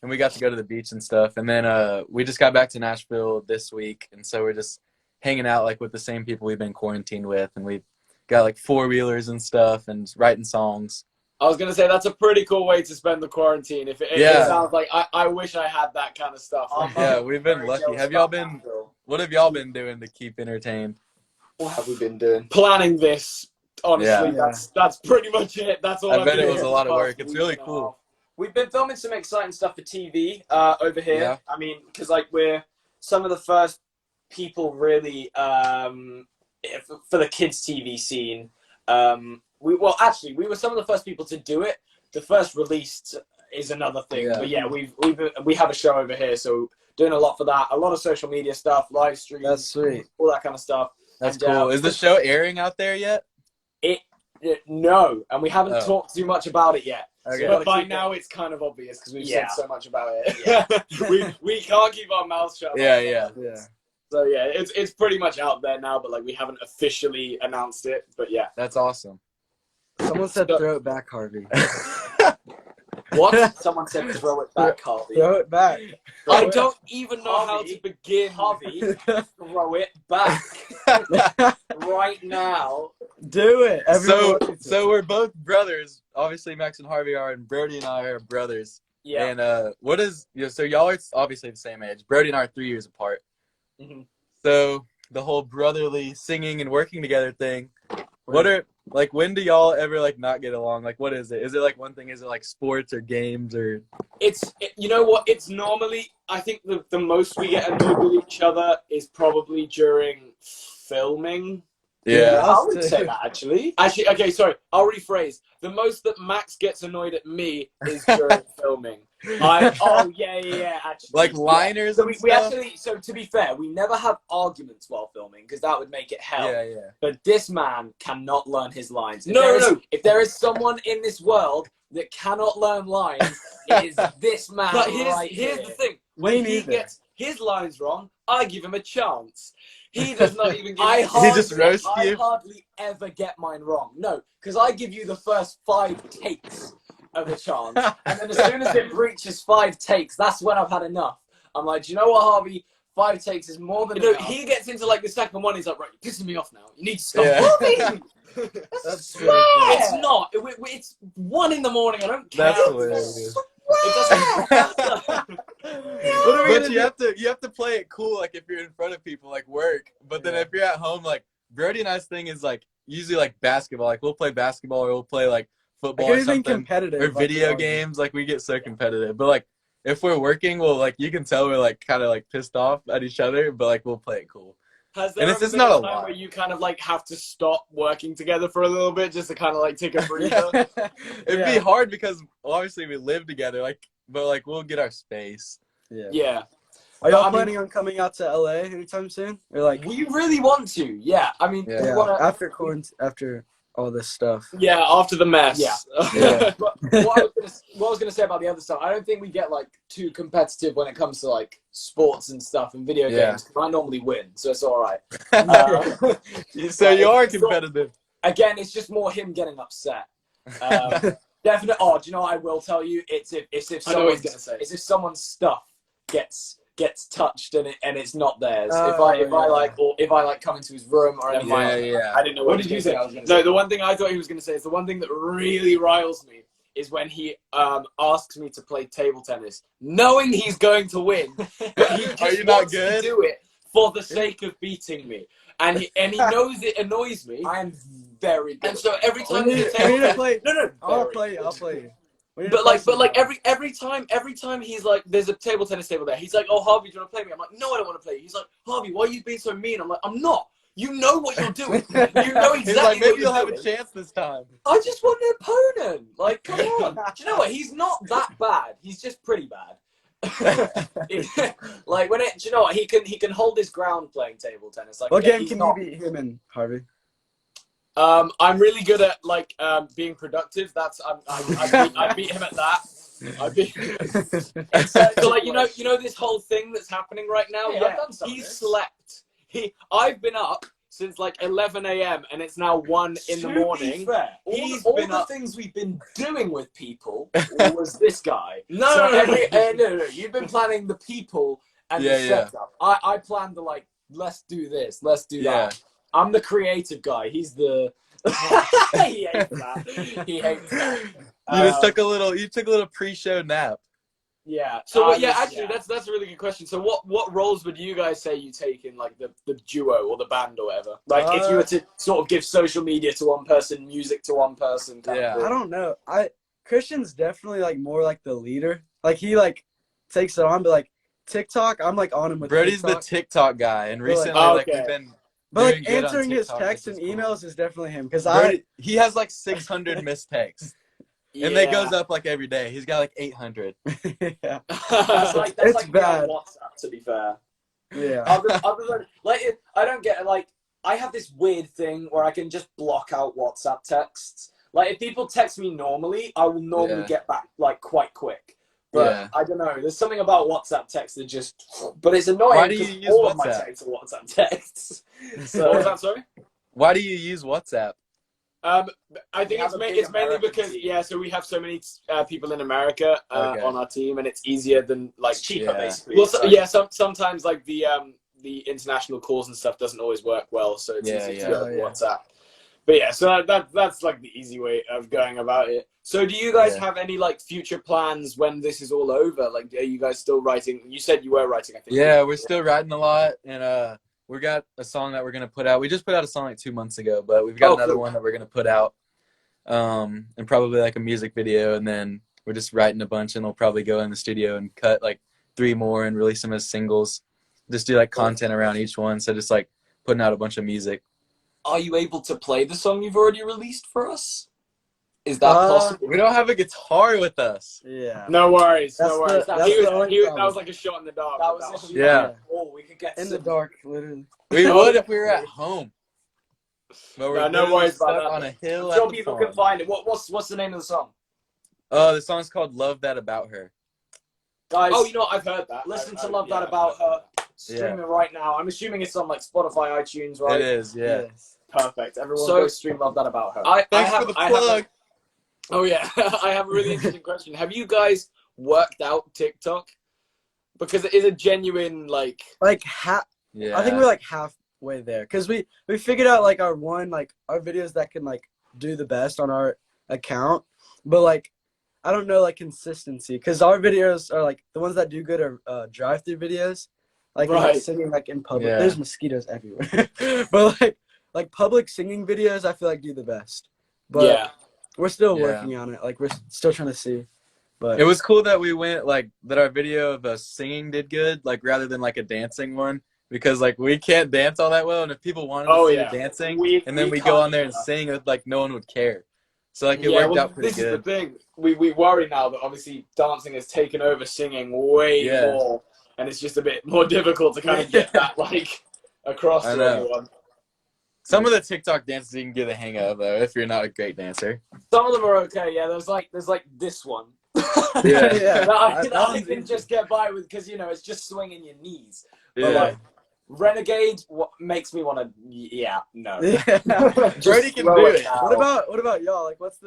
And we got to go to the beach and stuff. And then we just got back to Nashville this week, and so we're just hanging out like with the same people we've been quarantined with, and we got like 4-wheelers and stuff and writing songs. I was gonna say that's a pretty cool way to spend the quarantine. If it sounds like I wish I had that kind of stuff. Yeah, we've been lucky. Have y'all been? What have y'all been doing to keep entertained? What have we been doing? Planning this, honestly, Yeah. that's pretty much it. That's all. I I've bet been it doing was a for lot the of past work. It's week really and a cool. half. We've been filming some exciting stuff for TV over here. Yeah. I mean, because like we're some of the first people really for the kids TV scene. We were some of the first people to do it. The first release is another thing, Yeah. but yeah, we have a show over here, so doing a lot for that. A lot of social media stuff, live streams, That's sweet. all that kind of stuff. That's And, cool. Is the show airing out there yet? No, and we haven't Oh. talked too much about it yet. Okay. But by now it's kind of obvious because we've Yeah. said so much about it. we can't keep our mouths shut. Yeah. Yeah. So yeah, it's pretty much out there now, but like we haven't officially announced it. But yeah. That's awesome. Someone said throw it back, Harvey. What? Someone said throw it back, Harvey. Throw it back. I don't even know how Harvey. to begin. Harvey, throw it back right now. Do it. Everyone wants you to. So we're both brothers. Obviously, Max and Harvey are, and Brody and I are brothers. Yeah. And so y'all are obviously the same age. Brody and I are 3 years apart. Mhm. So the whole brotherly singing and working together thing. When do y'all ever like not get along? Like, what is it? Is it like one thing? Is it like sports or games or? You know what? It's normally, I think the most we get annoyed with each other is probably during filming. Yeah. I would say that actually. Actually, okay, sorry. I'll rephrase. The most that Max gets annoyed at me is during filming. Actually. Like liners So and we stuff? actually, so to be fair, we never have arguments while filming because that would make it hell. Yeah. But this man cannot learn his lines. No. If there is someone in this world that cannot learn lines, it is this man But right here's here. the thing. When he neither. gets his lines wrong, I give him a chance. He does not even give I me He just roasts you? hardly ever get mine wrong. No, because I give you the first 5 takes. of a chance. And then as soon as it breaches 5 takes, that's when I've had enough. I'm like, do you know what, Harvey? 5 takes is more than enough. He gets into like the second one. He's like, right, you're pissing me off now. You need to stop. Yeah. Harvey! That's It's not. It's 1 in the morning. I don't care. That's hilarious. It doesn't. But you have to play it cool, like if you're in front of people, like work. But then if you're at home, like Brody and I's thing is like usually like basketball. Like we'll play basketball or we'll play like football or something, competitive, or like, video games. Like we get so competitive. But like if we're working, we'll like you can tell we're like kind of like pissed off at each other, but like we'll play it cool. Has there And ever it's been not a a time lot. where you kind of like have to stop working together for a little bit just to kind of like take a breather? It'd be hard because obviously we live together, like, but like we'll get our space. Yeah. Are y'all I mean- planning on coming out to LA anytime soon? Or like We really want to, yeah. I mean, we wanna, after quarantine, after all this stuff? Yeah, after the mess. Yeah. Yeah. But what I was gonna say about the other stuff, I don't think we get like too competitive when it comes to like sports and stuff and video games. I normally win, so it's all right. So you are it's not- competitive. Again, it's just more him getting upset. Definitely. Oh, do you know what I will tell you? It's if I know what he's someone's gonna say. it's if someone's stuff gets touched and it's not theirs. Oh, if I like come into his room or anything. Yeah, like yeah. I didn't know What what did he you was say? gonna say. No, the one thing I thought he was going to say is the one thing that really riles me is when he asks me to play table tennis, knowing he's going to win, but he just Are you not wants good? to do it for the sake of beating me, and he knows it annoys me. I am very good. And so every time We there's need a table to tennis, play. no, I'll very play. good. I'll play you. We need But to play like sometime. every time he's like, there's a table tennis table there. He's like, oh Harvey, do you want to play me? I'm like, no, I don't want to play you. He's like, Harvey, why are you being so mean? I'm like, I'm not. You know what you're doing. You know exactly He's like, maybe what you'll you're have a doing. chance this time. I just want an opponent. Like, come on. Do you know what? He's not that bad. He's just pretty bad. Like when it, do you know what? He can hold his ground playing table tennis. Like, What yeah, game he's can not- you beat him in, Harvey? I'm really good at like being productive. I beat him at that. So like you know this whole thing that's happening right now. Yeah, I've done some of He this. slept. I've been up since like 11 a.m. and it's now 1 in the To be morning. fair, He's all been the up. things we've been doing with people was this guy. No, So no. You've been planning the people and Yeah, the yeah. setup. I planned the like, let's do this, let's do Yeah. that. I'm the creative guy. He's the. He hates that. He hates that. You took a little pre-show nap. Yeah. So yeah, actually, that's a really good question. So what roles would you guys say you take in like the duo or the band or whatever? Like if you were to sort of give social media to one person, music to one person. Kind Yeah. of I don't know. Christian's definitely like more like the leader. Like he like takes it on, but like TikTok, I'm like on him with Brody's TikTok. the TikTok guy, and But, like- recently Oh, like okay. we've been. But like doing good on answering his TikTok, texts which and is cool. emails is definitely him because He has like 600 missed texts, and they goes up like every day. He's got like 800. yeah. That's like It's me bad. on WhatsApp, to be fair. Yeah. Other than like, I don't get like. I have this weird thing where I can just block out WhatsApp texts. Like if people text me normally, I will normally Yeah. get back like quite quick. But Yeah. I don't know. There's something about WhatsApp texts that just. But it's annoying. Why do you 'cause use all of my WhatsApp? texts are WhatsApp texts. So What was that, sorry? Why do you use WhatsApp? I We think have a big it's mainly American because team. so we have so many people in America Okay. on our team, and it's easier than like it's cheaper, Yeah. basically. Well, It's so, like- yeah, sometimes like the international calls and stuff doesn't always work well, so it's Yeah, easy yeah. to go Oh, with yeah. WhatsApp. But yeah, so that's like the easy way of going about it. So do you guys Yeah. have any like future plans when this is all over? Like, are you guys still writing? You said you were writing, I think. Yeah, we're still writing a lot, and we got a song that we're gonna put out. We just put out a song like 2 months ago, but we've got Oh, another cool. one that we're gonna put out, and probably like a music video, and then we're just writing a bunch, and we'll probably go in the studio and cut like 3 more and release them as singles. Just do like content around each one, so just like putting out a bunch of music. Are you able to play the song you've already released for us? Is that Uh, possible? We don't have a guitar with us. Yeah. No worries, That's no worries. the- that's the only That problem. was like a shot in the dark. That with was one. a Yeah. Oh, we could get In the some- dark, literally. We Oh, would if we were at home. But we're No literally worries about stuck that. on a hill I'm sure at the people farm. can find it. What's the name of the song? The song's called "Love That About Her." Guys, Oh, you know what? I've heard that. listen I- to Love yeah, That About Her. Yeah. Stream it right now. I'm assuming it's on like Spotify, iTunes, right? It is, yeah. Yes. Perfect. Everyone So- go stream Love That About Her. I Thanks have, for the I have a- plug. Oh yeah, I have a really interesting question. Have you guys worked out TikTok? Because it is a genuine like. Yeah. I think we're like halfway there because we figured out like our videos that can like do the best on our account, but like I don't know like consistency because our videos are like the ones that do good are drive-through videos, like, Right. like singing like in public. Yeah. There's mosquitoes everywhere, but like public singing videos I feel like do the best. But Yeah. we're still Yeah. working on it. Like we're still trying to see. But It was cool that we went like that. Our video of us singing did good, like rather than like a dancing one, because like we can't dance all that well, and if people wanted to see the dancing, and then we go on there and sing, like no one would care. So like it worked out pretty this good. is the thing. We worry now that obviously dancing has taken over singing way more, and it's just a bit more difficult to kind of get that like across to everyone. Some of the TikTok dances you can get the hang of though, if you're not a great dancer. Some of them are okay. Yeah, there's like this one. Yeah. yeah, that I can just get by with because it's just swinging your knees. But like Renegade, what makes me want to? Yeah, no. Brody can do it. What about y'all? Like, what's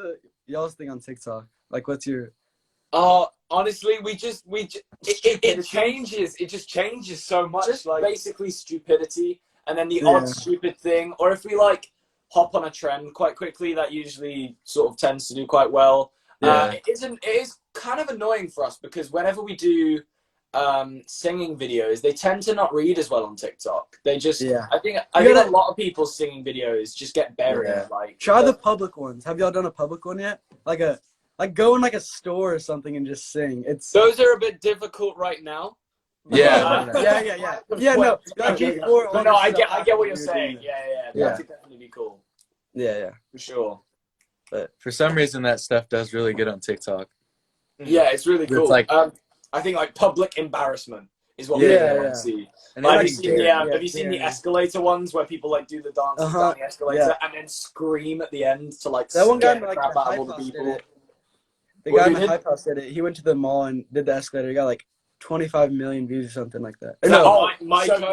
y'all's thing on TikTok? Like, what's your? Honestly, it changes. It just changes so much. Just like basically stupidity, and then the odd stupid thing. Or if we like hop on a trend quite quickly, that usually sort of tends to do quite well. Yeah. It is kind of annoying for us because whenever we do singing videos, they tend to not read as well on TikTok. They just I think a lot of people's singing videos just get buried. Yeah. Like Try the public ones. Have y'all done a public one yet? Like go in like a store or something and just sing. Those are a bit difficult right now. Yeah. Yeah. No. Like before. But no, I get what you're saying. Yeah. That could definitely be cool. Yeah. For sure. But for some reason, that stuff does really good on TikTok. Yeah, it's really cool. It's like, I think like public embarrassment is what we want to see. And Have you seen the escalator ones where people like do the dances down the escalator and then scream at the end to like that one guy scare the like crap the out of hype all the house people? did it. The guy in the hype house did it. He went to the mall and did the escalator. He got like 25 million views or something like that. Mako.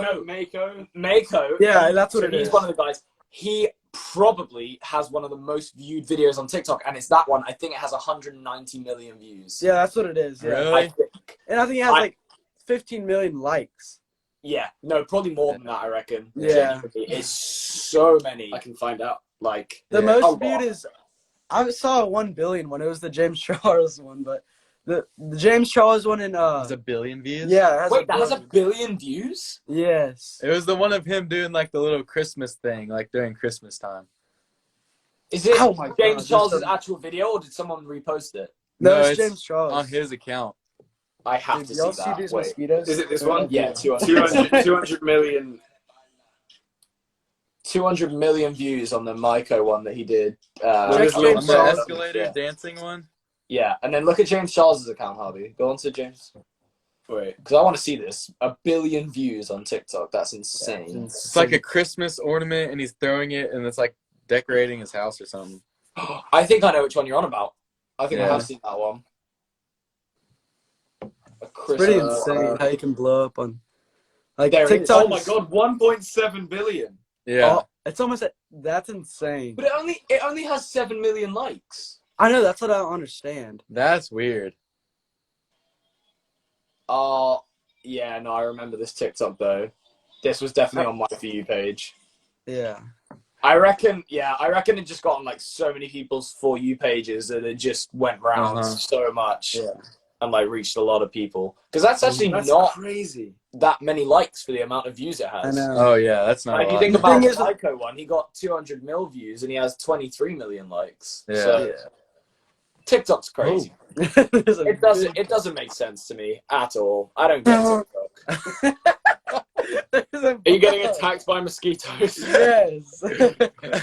Yeah, that's what it is. He's one of the guys. He probably has one of the most viewed videos on TikTok, and it's that one. I think it has 190 million views. Yeah, that's what it is. Yeah. Really? I think. And I think it has like 15 million likes. Yeah, no, probably more than that. I reckon. Yeah, it's so many. I can find out. Like the most viewed is. I saw a 1 billion one. It was the James Charles one, but the James Charles one in It's a billion views. Yeah. Wait, that has 1 billion views? Yes. It was the one of him doing like the little Christmas thing, like during Christmas time. Is it James Charles' actual video, or did someone repost it? No, it's James Charles on his account. I have to see that. See these mosquitoes? Is it this one? Yeah, 200 million. 200 million views on the Miko one that he did. On the escalator dancing one? Yeah, and then look at James Charles' account, Harvey. Go on to James. Wait, because I want to see this. 1 billion views on TikTok. That's insane. It's like a Christmas ornament, and he's throwing it, and it's like decorating his house or something. I think I know which one you're on about. I think I have seen that one. It's pretty insane how you can blow up on like TikTok. Oh my god, 1.7 billion. Yeah. Oh, it's almost that's insane. But it only has 7 million likes. I know, that's what I don't understand. That's weird. Yeah, no, I remember this TikTok though. This was definitely on my For You page. Yeah. I reckon it just got on like so many people's For You pages that it just went round so much and like reached a lot of people. Because that's actually not crazy. That many likes for the amount of views it has. I know. Oh yeah, that's not. Like, if you think about the Psycho one, he got 200 mil views and he has 23 million likes. Yeah. So TikTok's crazy. It doesn't make sense to me at all. I don't get TikTok. Are you getting attacked by mosquitoes? Yes.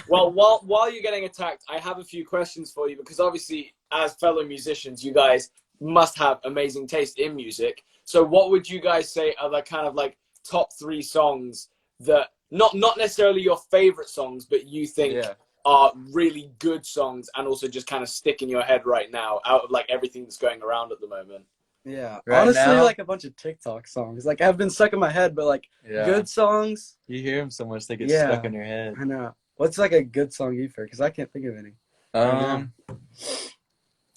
Well, while you're getting attacked, I have a few questions for you because obviously, as fellow musicians, you guys must have amazing taste in music. So what would you guys say are the kind of like top 3 songs that not necessarily your favorite songs, but you think are really good songs and also just kind of stick in your head right now out of like everything that's going around at the moment? Yeah. Right honestly, now, like a bunch of TikTok songs. Like have been stuck in my head, but like good songs. You hear them so much they get stuck in your head. I know. What's like a good song you've heard? Because I can't think of any.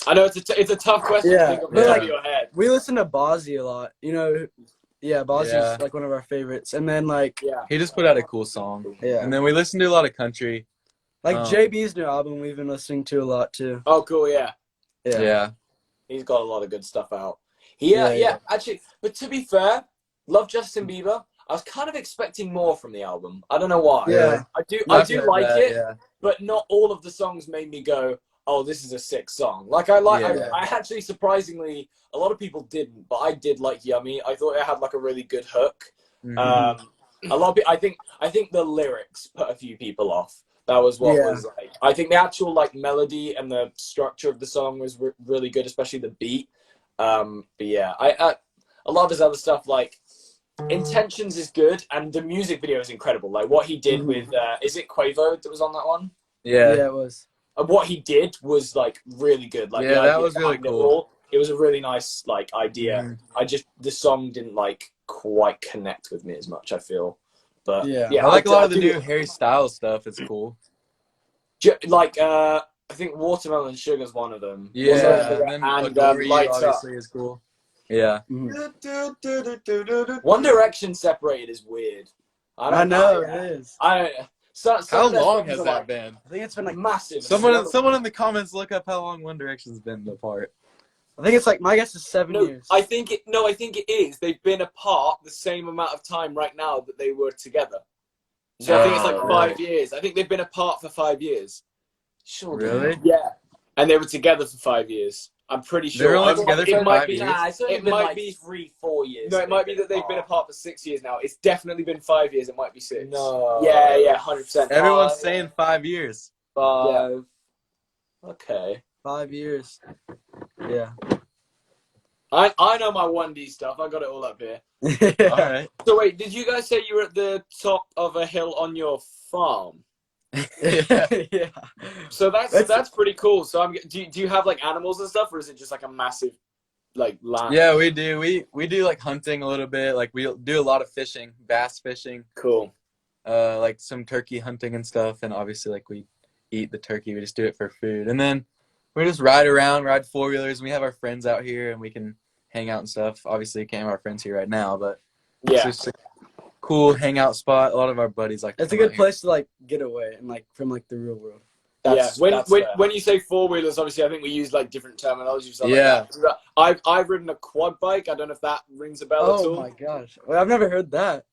I know it's a tough question Yeah, to think of but, the top like, of your head. We listen to Bozzy a lot. You know, yeah, Bozzy's Yeah. like one of our favorites. And then like Yeah. He just put out a cool song. yeah, And then we listen to a lot of country. like um, JB's new album we've been listening to a lot too. Oh, cool. Yeah. Yeah. He's got a lot of good stuff out. Yeah. Actually, but to be fair, love Justin Bieber. I was kind of expecting more from the album. I don't know why. Yeah. I do I've like heard it, that, but not all of the songs made me go, "Oh, this is a sick song." Like Yeah. I actually surprisingly, a lot of people didn't, but I did like Yummy. I thought it had like a really good hook. Mhm. A lot of people, I think the lyrics put a few people off. That was what Yeah. was like. I think the actual like melody and the structure of the song was really good, especially the beat. But yeah, I a lot of his other stuff like Intentions is good, and the music video is incredible. Like what he did with is it Quavo that was on that one? Yeah, Yeah. it was. What he did was like really good. Like Yeah, the that idea was really behind it cool. all, it was a really nice like idea. Mhm. The song didn't like quite connect with me as much, I feel. But Yeah. yeah, I like a lot of the do- new Harry Styles stuff. It's cool. like I think Watermelon Sugar's one of them. Yeah. Watermelon Sugar And then and Adore You Lights Up. obviously is cool. Yeah. One Direction separated is weird. I know it is. Some How of their long songs has are, that like, been? I think it's been like massive? Someone in the comments look up how long One Direction's been apart. I think it's like my guess is 7 No, years. I think it is. They've been apart the same amount of time right now that they were together. So I think it's like Oh, 5 years. I think they've been apart for 5 years. Sure. Really? Yeah. And they were together for 5 years. I'm pretty sure. They were only together it for might 5 be, years? Nah, it's only It been might like be 3-4 years. No, it might be that they've been apart for 6 years now. It's definitely been 5 years. It might be 6. No. Yeah, 100%. Everyone's saying 5 years. 5. Okay. 5 years. Yeah. I know my 1D stuff. I got it all up here. All right. So wait, did you guys say you were at the top of a hill on your farm? Yeah. So that's pretty cool. So do you have like animals and stuff, or is it just like a massive like land? Yeah, we do. We do like hunting a little bit. Like we do a lot of fishing, bass fishing, Cool. like some turkey hunting and stuff. And obviously, like we eat the turkey. We just do it for food. And then we just ride around, ride 4-wheelers. And we have our friends out here, and we can hang out and stuff. Obviously, can't have our friends here right now, but Yeah. it's just a cool hangout spot. A lot of our buddies like. to It's a come out good here. place to like get away and like from like the real world. Yeah. That's When you say 4-wheelers, obviously I think we use like different terminology. Stuff Yeah. Like that. I've ridden a quad bike. I don't know if that rings a bell at Oh all. my gosh. Well, I've never heard that.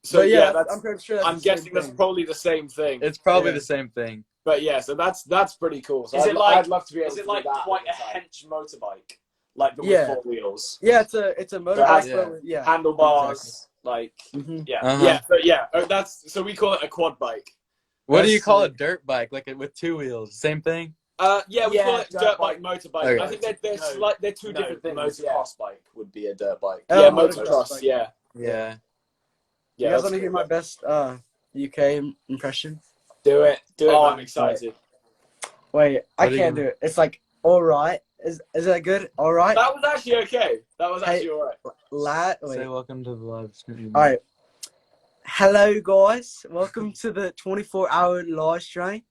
So But yeah, that's, I'm pretty sure that's I'm the same guessing that's thing. probably the same thing. It's probably Yeah. the same thing. But yeah, so that's pretty cool. So Is I'd, it like- I'd love to be able Is to it do like that quite a all the time. hench motorbike? Like but Yeah. with 4 wheels. Yeah, it's a motorbike. Yeah. but with- yeah. Handlebars. Like Mhm. yeah. Uh-huh. Yeah, but yeah, that's so we call it a quad bike. What do That's you call a sick. dirt bike? Like with 2 wheels? Same thing. Yeah, we Yeah, call it dirt dirt bike. bike, motorbike. Okay. I think they're two different things. Motocross bike would be a dirt bike. Oh, Yeah, motocross motocross. bike. Yeah, Yeah. You yeah. guys that's want to hear cool. my best UK impression? Do it. Oh, man. I'm excited. Wait, I What are can't you- do it. It's like all right. Is that good? All right. That was actually okay. That was Hey. actually alright. Wait. Say welcome to the live stream. All right. Hello, guys. Welcome to the 24-hour live stream.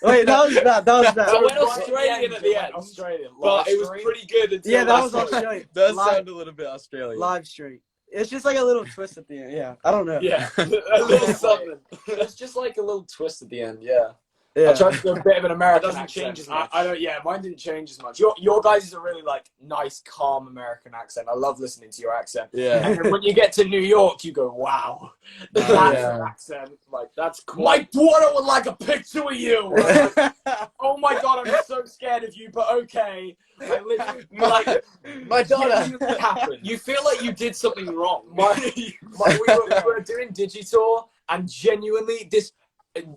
Wait, that was that. That was that. So went Right Australian at the end, Australian. but it was Live pretty good until Yeah, that was last week. Australian. Does live, sound a little bit Australian. live stream. It's just like a little twist at the end. Yeah, I don't know. Yeah, a little something. It's just like a little twist at the end. Yeah. Yeah. I tried to do a bit of an It American doesn't accent. change as much. I don't. Yeah, mine didn't change as much. Your guys is a really like nice, calm American accent. I love listening to your accent. Yeah. And then when you get to New York, you go, wow, that's Yeah. an accent. Like that's cool. My daughter would like a picture of you. Oh my god, I'm so scared of you, but okay. I literally, like, My daughter. What happened? You feel like you did something wrong. we were doing Digitour, and genuinely, this.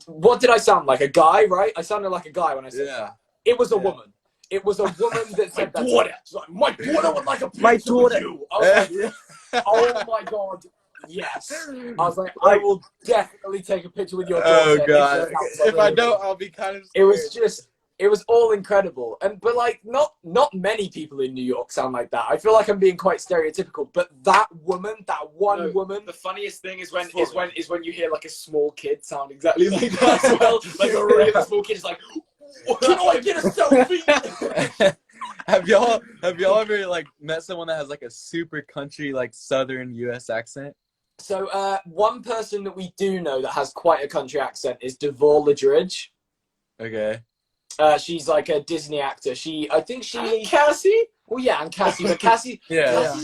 What did I sound like? A guy, right? I sounded like a guy when I said Yeah. that. It was a Yeah. woman. It was a woman that said that. Daughter. She's like, my daughter would like a picture My with daughter. you. I was like, oh my god. Yes. I was like, I will definitely take a picture with your daughter. Oh if god. it sounds If I like don't, I'll be kind of it was scared. just, it was all incredible. But like, not many people in New York sound like that. I feel like I'm being quite stereotypical. But that woman, that one woman. The funniest thing is when you hear like a small kid sound exactly like that as well. Like a really small kid is like, can I get a selfie? Have y'all ever like met someone that has like a super country like southern US accent? So one person that we do know that has quite a country accent is Devor Ladridge. Okay. She's like a Disney actor. And Cassie? Well, yeah, and Cassie, but Cassie's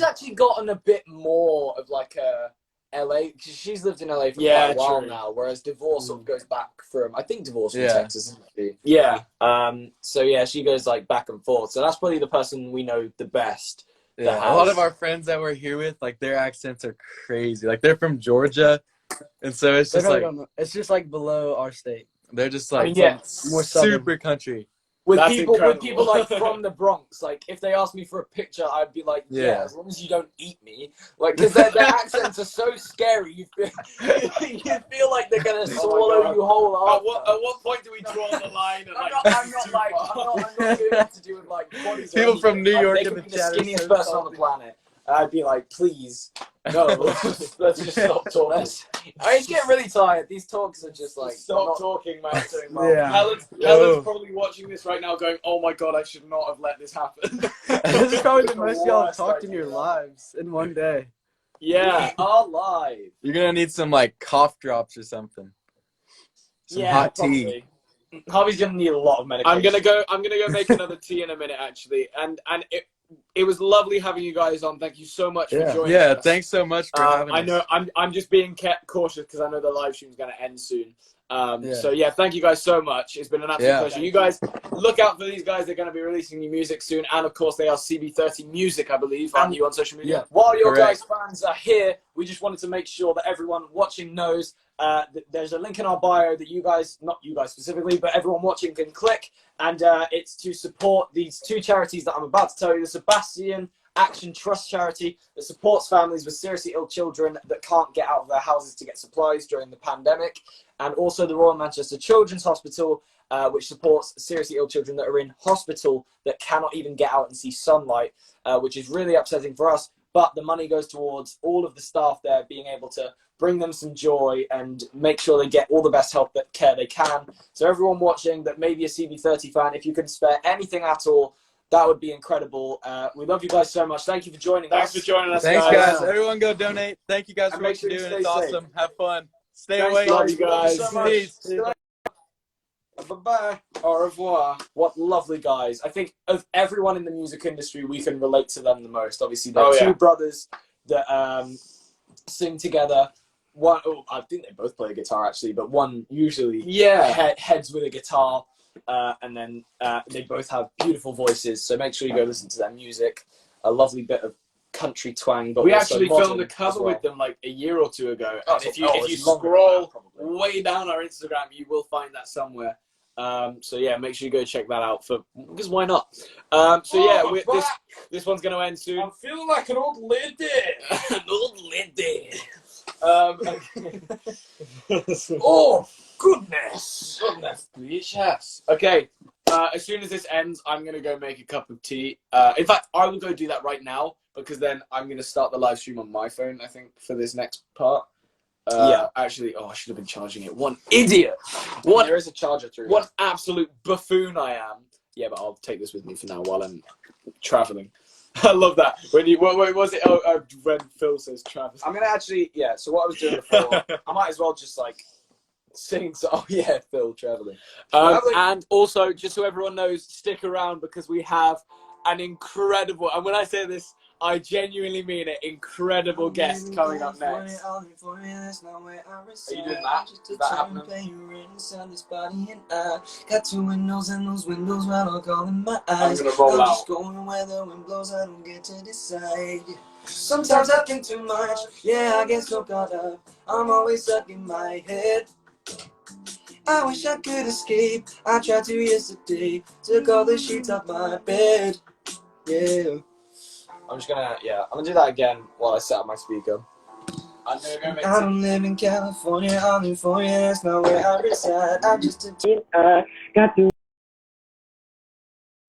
actually gotten a bit more of like a LA, because she's lived in LA for quite a while now, whereas Devor sort of goes back from, I think Devor's from Texas, isn't she? Yeah. So yeah, she goes like back and forth. So that's probably the person we know the best. Yeah, a lot of our friends that we're here with, like their accents are crazy. Like they're from Georgia, and so it's just like below our state. They're just like more super country. With people like from the Bronx, like if they asked me for a picture, I'd be like, yeah, as long as you don't eat me, like because their accents are so scary. You feel like they're gonna swallow you whole up. At what point do we draw the line? I'm not doing it to do with like bodies. People from New York they could be the skinniest person on the planet. I'd be like, please, no, let's just stop talking. I just get really tired. These talks are just like, stop talking, man. Yeah. Helen's probably watching this right now going, oh my god, I should not have let this happen. This is probably the most y'all have talked in your lives in one day. Yeah, our live. You're gonna need some like cough drops or something. Some hot tea. Harvey's gonna need a lot of medication. I'm gonna go make another tea in a minute, actually, and it was lovely having you guys on. Thank you so much for joining us. Yeah, thanks so much for having us. I know I'm just being cautious because I know the live stream's going to end soon. So yeah, thank you guys so much. It's been an absolute pleasure. You guys look out for these guys. They're going to be releasing new music soon, and of course they are CB30 Music, I believe. Aren't you on social media? Yeah. While your guys' fans are here, we just wanted to make sure that everyone watching knows that there's a link in our bio that you guys, not you guys specifically, but everyone watching can click, and it's to support these two charities that I'm about to tell you. The Sebastian Action Trust charity that supports families with seriously ill children that can't get out of their houses to get supplies during the pandemic, and also the Royal Manchester Children's Hospital, which supports seriously ill children that are in hospital that cannot even get out and see sunlight, which is really upsetting for us. But the money goes towards all of the staff there being able to bring them some joy and make sure they get all the best care they can. So everyone watching that may be a CB30 fan, if you can spare anything at all, that would be incredible. We love you guys so much. Thank you for joining us. Thanks for joining us, Thanks, guys. Everyone go donate. Thank you guys for what you're doing. It's awesome. Have fun. Stay away. Love you guys. Peace. Bye-bye. Au revoir. What lovely guys. I think of everyone in the music industry, we can relate to them the most. Obviously, they're two brothers that sing together. I think they both play a guitar, actually, but one usually heads with a guitar. And then they both have beautiful voices, so make sure you go listen to their music. A lovely bit of country twang, but we also actually modern filmed a cover with them like a year or two ago. Oh, And if you scroll way down our Instagram, you will find that somewhere. So yeah, make sure you go check that out because why not? This one's gonna end soon. I'm feeling like an old lady. An old lady. Oh goodness! Yes. Okay. As soon as this ends, I'm gonna go make a cup of tea. In fact, I will go do that right now because then I'm gonna start the live stream on my phone. I think for this next part. Actually, I should have been charging it. One idiot. There is a charger through. What absolute buffoon I am. Yeah, but I'll take this with me for now while I'm traveling. I love that. When was it? When Phil says travel. I'm gonna actually, so what I was doing before, I might as well just like sing. Oh yeah, Phil traveling. And also, just so everyone knows, stick around because we have an incredible, and when I say this, I genuinely mean it, incredible guest coming up next. Are you doing that? Is that happening? Got two windows and those windows right all calling my eyes. I'm gonna roll out. Just going where the wind blows, I don't get to decide. Sometimes I think too much, I get so caught up. I'm always stuck in my head. I wish I could escape. I tried to yesterday, took all the sheets off my bed. Yeah. I'm gonna do that again while I set up my speaker. I'm gonna go make I don't live in California, I'm in California, that's not where I reside. I'm just a got the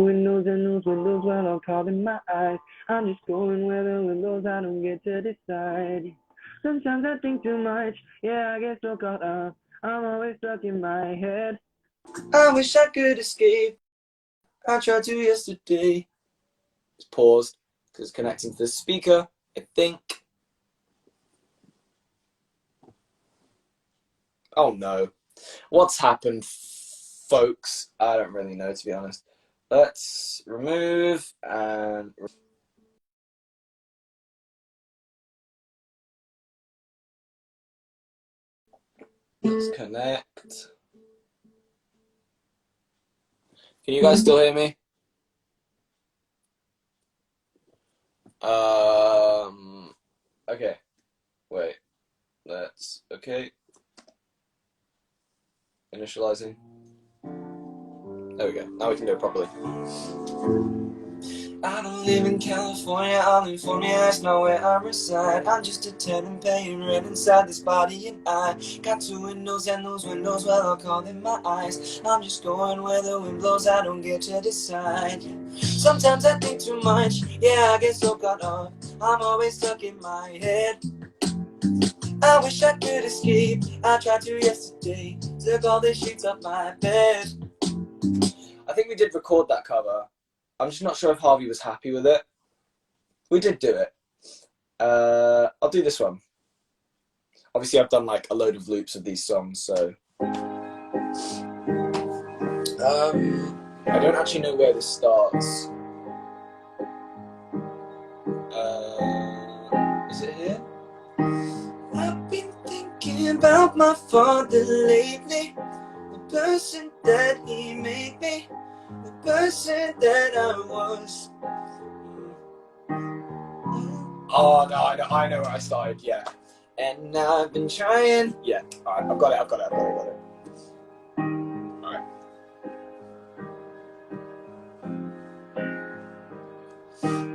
windows and those windows, well, I'm calling my eyes. I'm just going where the windows, I don't get to decide. Sometimes I think too much, I get so caught up. I'm always stuck in my head. I wish I could escape. I tried to yesterday. It's paused because it's connecting to the speaker, I think. Oh no. What's happened, folks? I don't really know, to be honest. Let's remove and let's connect. Can you guys still hear me? Okay. Wait. Okay. Initializing. There we go. Now we can do it properly. I don't live in California, I live for me, that's not where I reside. I'm just a tenant paying rent inside this body, and I got two windows, and those windows, well, I'll call them my eyes. I'm just going where the wind blows, I don't get to decide. Sometimes I think too much, yeah, I get so caught up. I'm always stuck in my head. I wish I could escape, I tried to yesterday, took all the sheets off my bed. I think we did record that cover. I'm just not sure if Harvey was happy with it. We did do it. I'll do this one. Obviously, I've done like a load of loops of these songs, so I don't actually know where this starts. Is it here? I've been thinking about my father lately, the person that he made me, the person that I was. Oh no, I know where I started. Yeah, and I've been trying. Yeah, all right, I've got it. All right.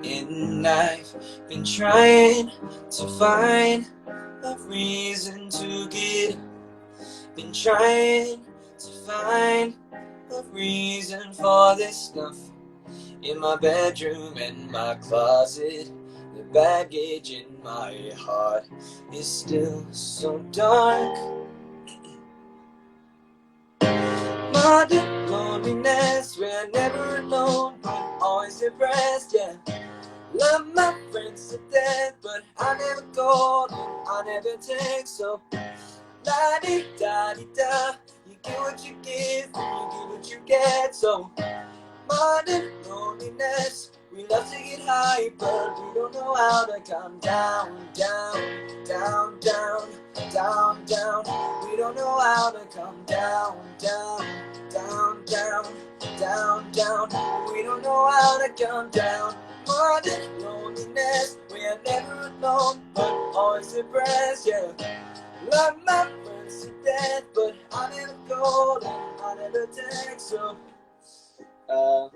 And I've been trying to find a reason to get. Been trying to find a reason for this stuff in my bedroom and my closet. The baggage in my heart is still so dark. Modern loneliness, we're never alone, but always depressed, yeah. Love my friends to death, but I never call and I never text, so la-di-da-di-da. You get what you give, and you get what you get, so modern loneliness. We love to get high, but we don't know how to come down, down, down, down, down, down. We don't know how to come down, down, down, down, down, down. We don't know how to come down. Modern loneliness, we are never alone, but always depressed, yeah. Love my friends to death, but I never call and I never text, so I'll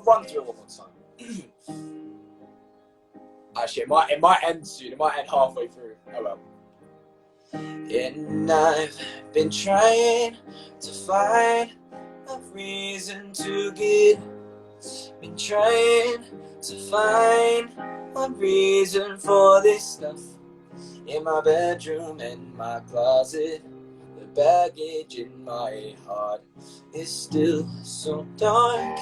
run through it one more time. Actually, it might end soon. It might end halfway through. Oh well. And I've been trying to find a reason to get. Been trying to find a reason for this stuff in my bedroom and my closet. The baggage in my heart is still so dark.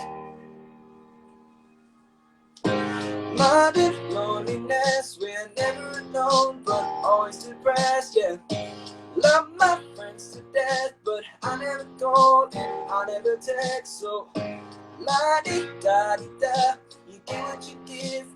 Modern loneliness, we're never alone, but always depressed, yeah. Love my friends to death, but I never call and I never text, so la-di-da-di-da. You get what you give,